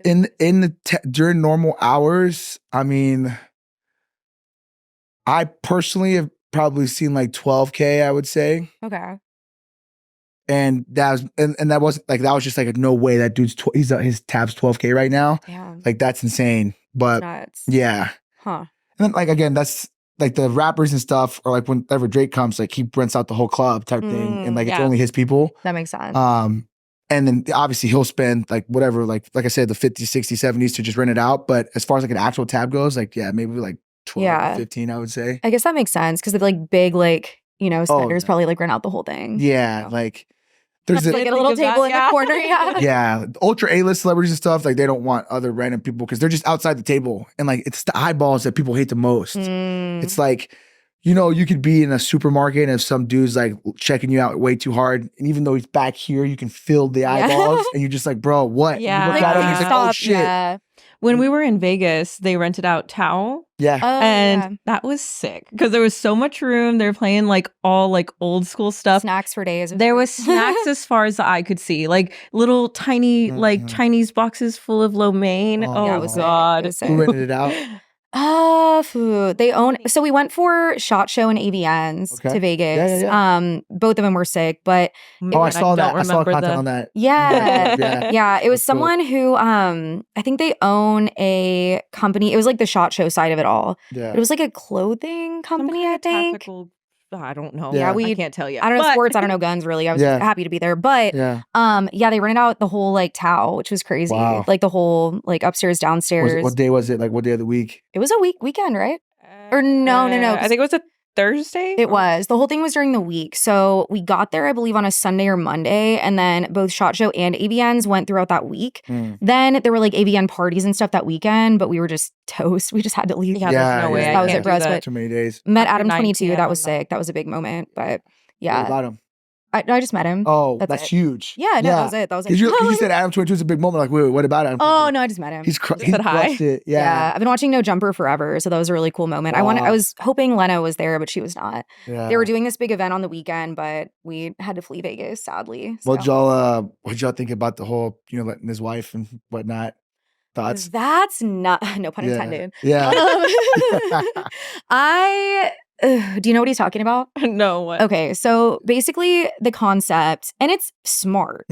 Speaker 1: during normal hours, I mean, I personally have probably seen like 12K, I would say.
Speaker 2: Okay.
Speaker 1: And that was and that wasn't like that was just like a no way that dude's his tab's 12K right now.
Speaker 2: Yeah.
Speaker 1: Like that's insane. But yeah.
Speaker 2: Huh.
Speaker 1: And then like again, that's like the rappers and stuff, or like whenever Drake comes, like he rents out the whole club type thing. And like it's only his people.
Speaker 2: That makes sense.
Speaker 1: And then obviously he'll spend like whatever, like I said, the 50s, 60s, 70s to just rent it out. But as far as like an actual tab goes, like maybe like 12 or 15, I would say.
Speaker 2: I guess that makes sense because the like big like, spenders probably like rent out the whole thing.
Speaker 1: Yeah. Like there's
Speaker 2: like a little table in the corner.
Speaker 1: Yeah. Ultra A-list celebrities and stuff, like they don't want other random people because they're just outside the table. And like it's the eyeballs that people hate the most. It's like, you could be in a supermarket and if some dude's like checking you out way too hard, and even though he's back here, you can feel the eyeballs and you're just like, bro, what?
Speaker 3: Yeah.
Speaker 1: You look at him, he's like, oh shit.
Speaker 2: Yeah.
Speaker 3: When we were in Vegas, they rented out Tao.
Speaker 1: Yeah.
Speaker 3: And that was sick because there was so much room. They were playing like all like old school stuff.
Speaker 2: Snacks for days.
Speaker 3: There was snacks as far as the eye could see. Like little tiny like Chinese boxes full of lo mein. Oh God.
Speaker 1: Who rented it out?
Speaker 2: Food. They own. So we went for SHOT Show and AVNs to Vegas.
Speaker 1: Yeah.
Speaker 2: Both of them were sick, but
Speaker 1: I saw that. I saw content on that.
Speaker 2: Yeah. It was someone who I think they own a company. It was like the SHOT Show side of it all. Yeah. It was like a clothing company, I think.
Speaker 3: I don't know.
Speaker 2: Yeah,
Speaker 3: I can't tell you.
Speaker 2: I don't know sports. I don't know guns. Really, I was happy to be there. But they rented out the whole like Tao, which was crazy. Wow. Like the whole like upstairs, downstairs.
Speaker 1: What day was it? Like what day of the week?
Speaker 2: It was a weekend, right? Or no.
Speaker 3: I think it was a Thursday.
Speaker 2: It was. The whole thing was during the week. So we got there, I believe, on a Sunday or Monday, and then both SHOT Show and AVNs went throughout that week. Then there were like AVN parties and stuff that weekend, but we were just toast. We just had to leave.
Speaker 3: There's no way.
Speaker 2: That was it for us. But
Speaker 1: too many days.
Speaker 2: Met Adam 22. That was sick. That was a big moment. But yeah.
Speaker 1: What about him?
Speaker 2: I just met him.
Speaker 1: Oh, that's huge.
Speaker 2: Yeah, no, that was it. That was it.
Speaker 1: Because you said Adam 22 is a big moment. Like, wait, what about Adam 22?
Speaker 2: Oh, no, I just met him.
Speaker 1: He said hi. It. Yeah.
Speaker 2: I've been watching No Jumper forever, so that was a really cool moment. I was hoping Lena was there, but she was not. Yeah. They were doing this big event on the weekend, but we had to flee Vegas, sadly. So.
Speaker 1: What'd y'all think about the whole, letting his wife and whatnot? Thoughts?
Speaker 2: That's not, no pun intended.
Speaker 1: Yeah.
Speaker 2: Do you know what he's talking about?
Speaker 3: No. What?
Speaker 2: Okay, so basically the concept, and it's smart.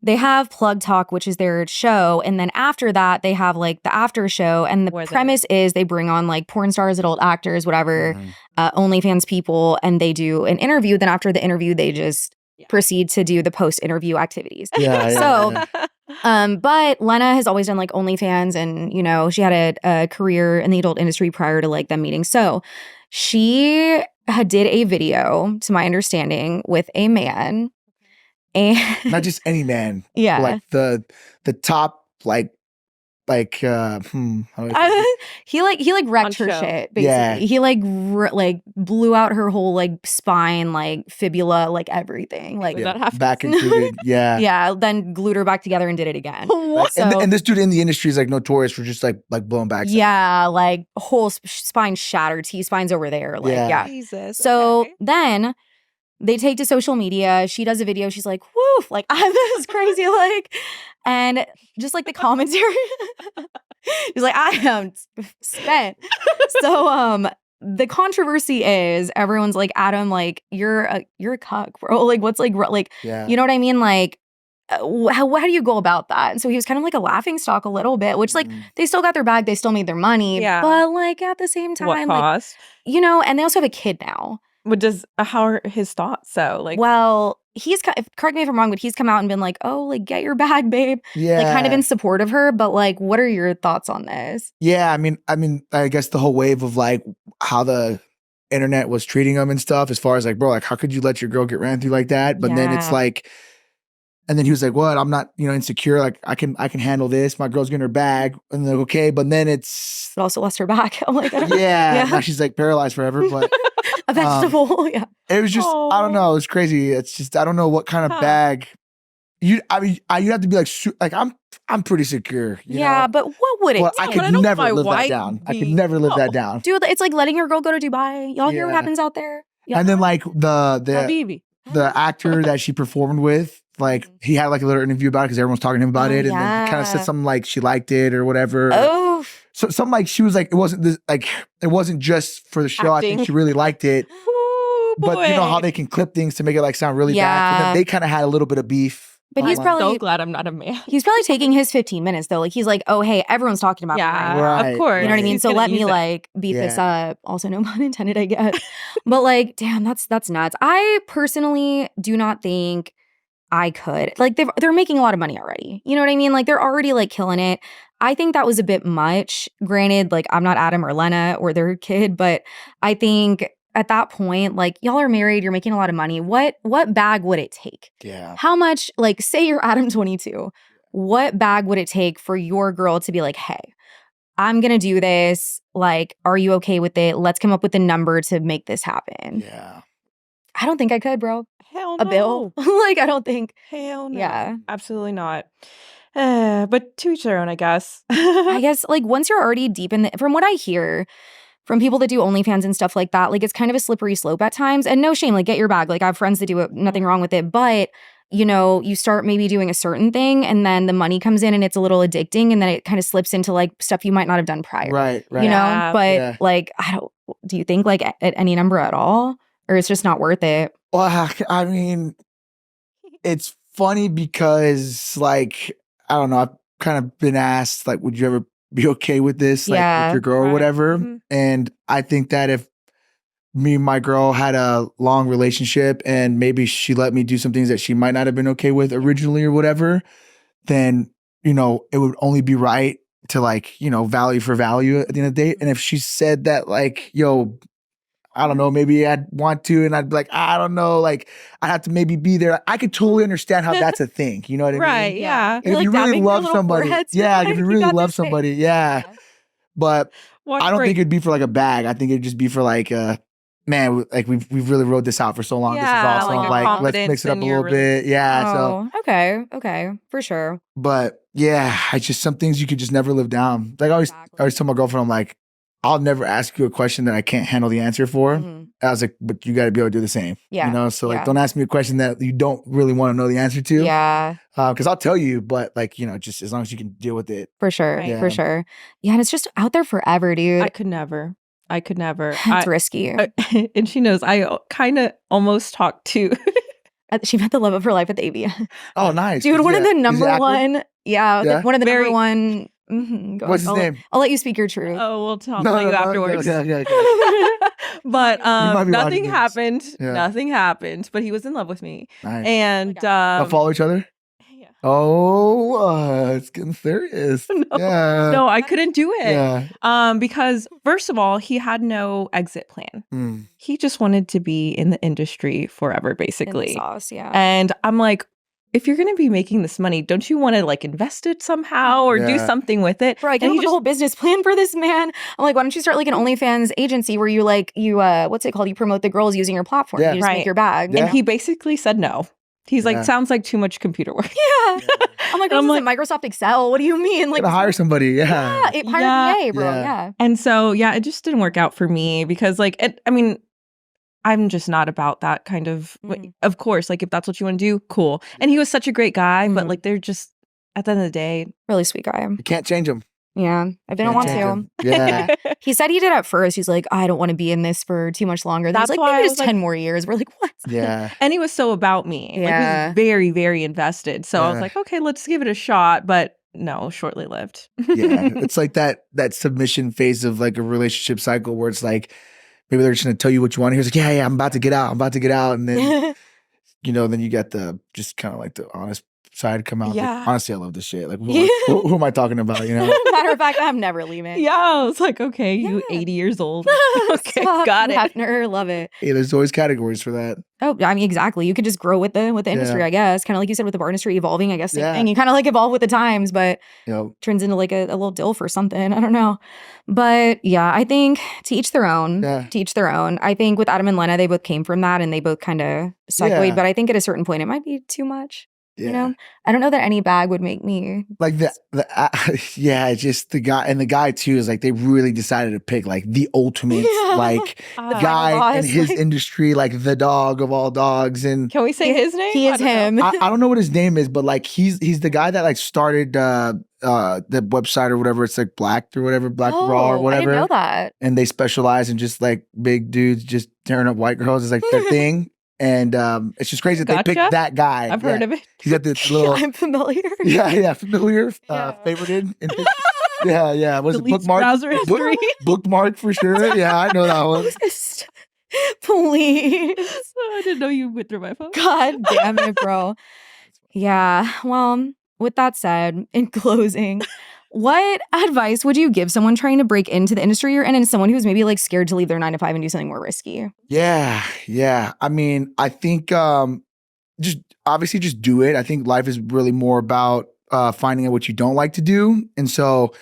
Speaker 2: They have Plug Talk, which is their show, and then after that, they have like the after show, and the premise is they bring on like porn stars, adult actors, whatever, OnlyFans people, and they do an interview. Then after the interview, they just proceed to do the post-interview activities. But Lena has always done like OnlyFans, and you know, she had a career in the adult industry prior to like them meeting. So she did a video, to my understanding, with a man, and
Speaker 1: not just any man.
Speaker 2: Yeah,
Speaker 1: like the top
Speaker 2: he wrecked her shit, basically.
Speaker 1: Yeah.
Speaker 2: He like blew out her whole like spine, like fibula, like everything, like
Speaker 1: back included.
Speaker 2: Yeah, then glued her back together and did it again.
Speaker 1: Like, and this dude in the industry is like notorious for just like blowing back.
Speaker 2: Yeah, like whole spine shattered, T-spine's over there, like
Speaker 3: Jesus.
Speaker 2: So then they take to social media. She does a video. She's like, woof, like, this is crazy. Like, and just like the commentary, she's like, I am spent. So, the controversy is everyone's like, Adam, like, you're a cuck, bro. Like, what's like, you know what I mean? Like, how do you go about that? And so he was kind of like a laughingstock a little bit, which like they still got their bag, they still made their money.
Speaker 3: Yeah.
Speaker 2: But like at the same time,
Speaker 3: what cost?
Speaker 2: Like, you know, and they also have a kid now.
Speaker 3: What does how are his thoughts? So like,
Speaker 2: well, correct me if I'm wrong, but he's come out and been like, "Oh, like get your bag, babe."
Speaker 1: Yeah,
Speaker 2: like kind of in support of her. But like, what are your thoughts on this?
Speaker 1: Yeah, I mean, I guess the whole wave of like how the internet was treating him and stuff, as far as like, bro, like how could you let your girl get ran through like that? But then it's like, and then he was like, "What? I'm not, insecure. Like I can handle this. My girl's getting her bag." And they're like, "Okay," but then it
Speaker 2: also lost her back. I'm like,
Speaker 1: yeah. Now she's like paralyzed forever. But
Speaker 2: a vegetable. Yeah.
Speaker 1: It was just, I don't know. It's crazy. It's just, I don't know what kind of bag. You have to be like I'm pretty secure. You know?
Speaker 2: But what would it take?
Speaker 1: I could never live that down. I could never live that down.
Speaker 2: Dude, it's like letting your girl go to Dubai. Y'all hear what happens out there? Yeah.
Speaker 1: And then like the actor that she performed with, like he had like a little interview about it because everyone's talking to him about it. And then he kind of said something like she liked it or whatever.
Speaker 2: Oh.
Speaker 1: So something like she was like, it wasn't just for the show.
Speaker 3: Acting.
Speaker 1: I think she really liked it.
Speaker 3: Ooh, boy.
Speaker 1: But you know how they can clip things to make it like sound really bad. And then they kind of had a little bit of beef.
Speaker 2: But he's probably
Speaker 3: so glad I'm not a man.
Speaker 2: He's probably taking his 15 minutes though. Like he's like, oh hey, everyone's talking about me.
Speaker 1: Right.
Speaker 3: Of course.
Speaker 2: You know what I mean?
Speaker 3: He's
Speaker 2: so let me
Speaker 3: it.
Speaker 2: like beat this up. Also, no pun intended, I guess. But like, damn, that's nuts. I personally do not think I could. Like they're making a lot of money already. You know what I mean? Like they're already like killing it. I think that was a bit much. Granted, like I'm not Adam or Lena or their kid, but I think at that point, like y'all are married, you're making a lot of money. What bag would it take?
Speaker 1: Yeah.
Speaker 2: How much, like say you're Adam 22, what bag would it take for your girl to be like, hey, I'm going to do this. Like, are you okay with it? Let's come up with a number to make this happen.
Speaker 1: Yeah.
Speaker 2: I don't think I could, bro.
Speaker 3: Hell no.
Speaker 2: A bill? Like, I don't think.
Speaker 3: Hell no.
Speaker 2: Yeah.
Speaker 3: Absolutely not. But to each their own, I guess.
Speaker 2: I guess, like, once you're already deep in from what I hear from people that do OnlyFans and stuff like that, like, it's kind of a slippery slope at times. And no shame, like, get your bag. Like, I have friends that do it, nothing wrong with it. But, you know, you start maybe doing a certain thing and then the money comes in and it's a little addicting and then it kind of slips into, like, stuff you might not have done prior.
Speaker 1: Right.
Speaker 2: You know? But, like, do you think, like, at any number at all? Or it's just not worth it?
Speaker 1: Well, I mean, it's funny because, like, I don't know, I've kind of been asked, like, would you ever be okay with this, like, with your girl or whatever? Mm-hmm. And I think that if me and my girl had a long relationship and maybe she let me do some things that she might not have been okay with originally or whatever, then, you know, it would only be right to, like, you know, value for value at the end of the day. And if she said that, like, yo, I don't know, maybe I'd want to, and I'd be like, I don't know, like, I'd have to maybe be there. I could totally understand how that's a thing. You know what I mean?
Speaker 3: Right, yeah.
Speaker 1: If you really love somebody, if you really love somebody, But I don't think it'd be for like a bag. I think it'd just be for like, man, like we've really rode this out for so long. This is awesome. Like let's mix it up a little bit. Yeah.
Speaker 2: Oh, so okay, for sure.
Speaker 1: But yeah, it's just some things you could just never live down. Like I always tell my girlfriend, I'm like, I'll never ask you a question that I can't handle the answer for. Mm-hmm. I was like, but you got to be able to do the same. Yeah. You know, so like, don't ask me a question that you don't really want to know the answer to.
Speaker 2: Yeah.
Speaker 1: Because I'll tell you, but like, you know, just as long as you can deal with it.
Speaker 2: For sure. Yeah. For sure. Yeah. And it's just out there forever, dude.
Speaker 3: I could never.
Speaker 2: It's risky.
Speaker 3: And she knows I kind of almost talked to.
Speaker 2: She met the love of her life at the ABN.
Speaker 1: Oh, nice.
Speaker 2: Dude, one of the number one. Yeah. One of the number one. Mm-hmm.
Speaker 1: What's his name?
Speaker 2: I'll let you speak your truth.
Speaker 3: Oh, we'll tell you afterwards.
Speaker 1: Okay.
Speaker 3: But nothing happened. Yeah. Nothing happened. But he was in love with me.
Speaker 1: Nice.
Speaker 3: And
Speaker 1: follow each other?
Speaker 3: Yeah.
Speaker 1: It's getting serious.
Speaker 3: No, I couldn't do it. Because first of all, he had no exit plan. He just wanted to be in the industry forever, basically.
Speaker 2: In the sauce,
Speaker 3: And I'm like, if you're going to be making this money, don't you want to like invest it somehow or do something with it?
Speaker 2: Bro, I came up with a whole business plan for this man. I'm like, why don't you start like an OnlyFans agency where you what's it called? You promote the girls using your platform. You just make your bag.
Speaker 3: And he basically said no. He's like, sounds like too much computer work.
Speaker 2: I'm like, Microsoft Excel. What do you mean? Like,
Speaker 1: hire somebody.
Speaker 2: Hire an EA, bro.
Speaker 3: And so, it just didn't work out for me because I'm just not about that kind of, of course, like if that's what you want to do, cool. And he was such a great guy, but like they're just, at the end of the day.
Speaker 2: Really sweet guy.
Speaker 1: You can't change him.
Speaker 2: Yeah, I didn't want to.
Speaker 1: Yeah.
Speaker 2: He said he did at first. He's like, I don't want to be in this for too much longer. That's like, maybe just 10 more years. We're like, what?
Speaker 1: Yeah.
Speaker 3: And he was so about me. Yeah. Like, he was very, very invested. So I was like, okay, let's give it a shot. But no, shortly lived.
Speaker 1: It's like that submission phase of like a relationship cycle where it's like, maybe they're just going to tell you what you want to hear. It's like, I'm about to get out. And then, then you get the, just kind of like the honest side come out.
Speaker 2: Yeah.
Speaker 1: Like, honestly, I love this shit. Like, who am I talking about?
Speaker 2: Matter of fact, I'm never leaving.
Speaker 3: Yeah, I was like, okay, you 80 years old. Okay, got it.
Speaker 2: Hefner, love it.
Speaker 1: Hey, there's always categories for that.
Speaker 2: Oh, I mean, exactly. You could just grow with the industry, I guess. Kind of like you said with the bar industry evolving, I guess. Same thing. You kind of like evolve with the times, but turns into like a little dill for something. I don't know. But yeah, I think to each their own. To each their own. I think with Adam and Lena, they both came from that and they both kind of segued. But I think at a certain point, it might be too much. I don't know that any bag would make me
Speaker 1: like just the guy too is like they really decided to pick like the ultimate like guy in his industry, like the dog of all dogs. And
Speaker 3: can we say his name?
Speaker 2: He is him.
Speaker 1: I don't know what his name is, but like he's the guy that like started the website or whatever. It's like Black Raw or whatever.
Speaker 2: I didn't know that.
Speaker 1: And they specialize in just like big dudes just tearing up white girls. It's like their thing. And it's just crazy that they picked that guy.
Speaker 3: I've heard of it.
Speaker 1: He's got this little.
Speaker 2: I'm familiar.
Speaker 1: Familiar. Favorited. Was it bookmark? Bookmark for sure. Yeah, I know that one.
Speaker 2: Please.
Speaker 3: I didn't know you went through my phone.
Speaker 2: God damn it, bro. Yeah. Well, with that said, in closing. What advice would you give someone trying to break into the industry you're in and someone who's maybe like scared to leave their 9-to-5 and do something more risky?
Speaker 1: Yeah. I mean, I think just do it. I think life is really more about finding out what you don't like to do. And so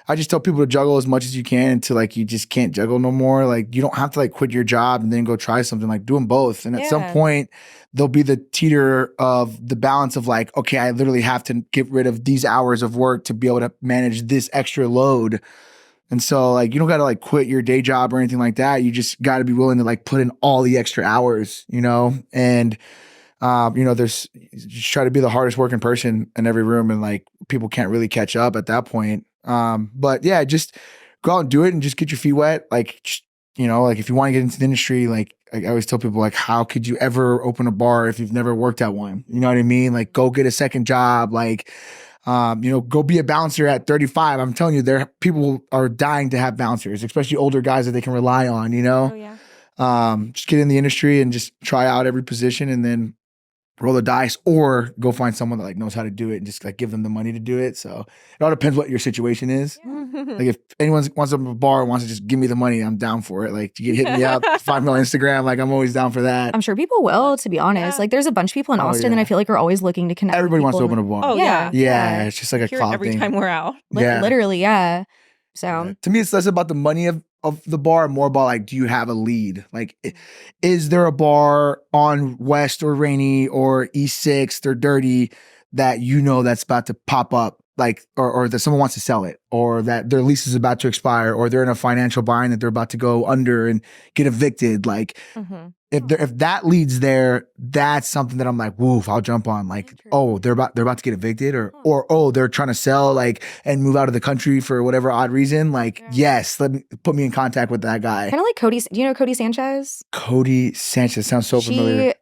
Speaker 1: I just tell people to juggle as much as you can until like you just can't juggle no more. Like you don't have to like quit your job and then go try something. Like do them both. And at some point there'll be the teeter of the balance of like, okay, I literally have to get rid of these hours of work to be able to manage this extra load. And so like, you don't got to like quit your day job or anything like that. You just got to be willing to like put in all the extra hours, and there's just try to be the hardest working person in every room. And like people can't really catch up at that point. But yeah, just go out and do it and just get your feet wet. Like, like if you want to get into the industry, like I always tell people, like, how could you ever open a bar if you've never worked at one? You know what I mean? Like, go get a second job. Like, go be a bouncer at 35. I'm telling you, people are dying to have bouncers, especially older guys that they can rely on, Oh, yeah. Just get in the industry and just try out every position and then roll the dice or go find someone that like knows how to do it and just like give them the money to do it. So it all depends what your situation is. Like if anyone wants to open a bar and wants to just give me the money, I'm down for it. Like you can hit me up, find me on Instagram. Like I'm always down for that.
Speaker 2: I'm sure people will, to be honest. Like there's a bunch of people in Austin that I feel like are always looking to connect.
Speaker 1: Everybody wants to open a bar.
Speaker 3: Oh yeah.
Speaker 1: Yeah. It's just like a cloud
Speaker 3: every
Speaker 1: thing.
Speaker 3: time we're out.
Speaker 2: Like, literally, yeah. So
Speaker 1: to me, it's less about the money of the bar, more about like, do you have a lead? Like, is there a bar on West or Rainy or East 6th or Dirty that that's about to pop up, like, or that someone wants to sell it, or that their lease is about to expire, or they're in a financial bind that they're about to go under and get evicted? Like, if that leads there, that's something that I'm like, woof, I'll jump on. Like, oh, they're about to get evicted, or oh, they're trying to sell, like, and move out of the country for whatever odd reason. Like, yes, put me in contact with that guy.
Speaker 2: Kind of like Cody. Do you know Cody Sanchez?
Speaker 1: Cody Sanchez sounds so familiar.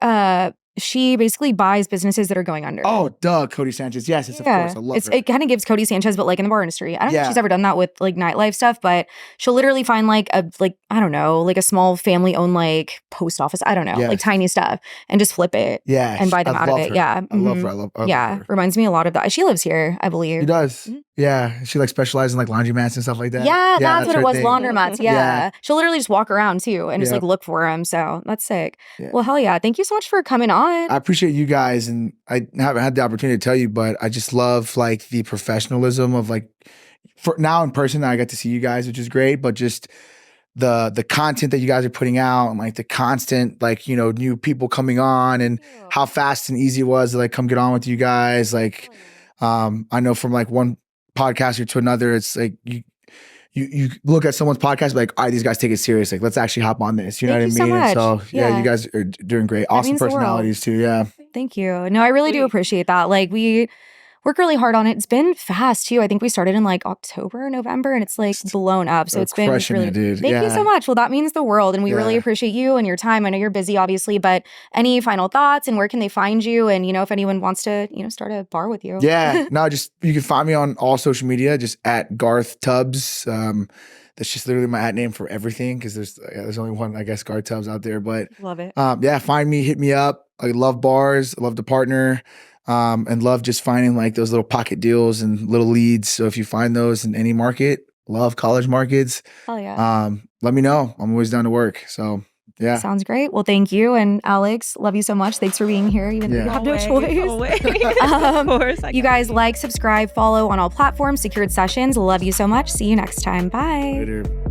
Speaker 2: she basically buys businesses that are going under.
Speaker 1: Oh, duh, Cody Sanchez. Yes, of course. I love her.
Speaker 2: It kind of gives Cody Sanchez, but like in the bar industry. I don't know if she's ever done that with like nightlife stuff, but she'll literally find like I don't know, like a small family-owned like post office. I don't know, like tiny stuff, and just flip it.
Speaker 1: Yeah,
Speaker 2: and buy them out of it.
Speaker 1: Her.
Speaker 2: Yeah,
Speaker 1: I love her. I love her.
Speaker 2: Reminds me a lot of that. She lives here, I believe.
Speaker 1: She does. Yeah, she like specializes in like laundromats and stuff like that.
Speaker 2: Yeah, that's what it was. Laundromats. Yeah. She'll literally just walk around too and just like look for them. So that's sick. Yeah. Well, hell yeah! Thank you so much for coming on.
Speaker 1: I appreciate you guys, and I haven't had the opportunity to tell you, but I just love like the professionalism of like for now in person. I got to see you guys, which is great, but just the content that you guys are putting out and like the constant like new people coming on and how fast and easy it was to like come get on with you guys. Like I know from like one podcaster to another, it's like you look at someone's podcast like, all right, these guys take it serious. Like, let's actually hop on this. You know what I mean?
Speaker 2: So much.
Speaker 1: So yeah, you guys are doing great. Awesome personalities too. Yeah.
Speaker 2: Thank you. No, I really do appreciate that. Like we work really hard on it. It's been fast too. I think we started in like October, November, and it's like blown up. So it's been really,
Speaker 1: dude.
Speaker 2: Thank you so much. Well, that means the world. And we really appreciate you and your time. I know you're busy, obviously, but any final thoughts and where can they find you? And, if anyone wants to, start a bar with you.
Speaker 1: Yeah, no, just, you can find me on all social media, just at Garth Tubbs. That's just literally my @name for everything. Cause there's only one, I guess, Garth Tubbs out there, but
Speaker 2: love it.
Speaker 1: Yeah, find me, hit me up. I love bars. I love to partner. And love just finding like those little pocket deals and little leads. So if you find those in any market, love college markets.
Speaker 2: Hell yeah.
Speaker 1: Let me know. I'm always down to work. So yeah.
Speaker 2: Sounds great. Well, thank you. And Alex, love you so much. Thanks for being here. Even though you have no choice.
Speaker 3: Of course.
Speaker 2: You guys like, subscribe, follow on all platforms, Secured Sessions. Love you so much. See you next time. Bye.
Speaker 1: Later.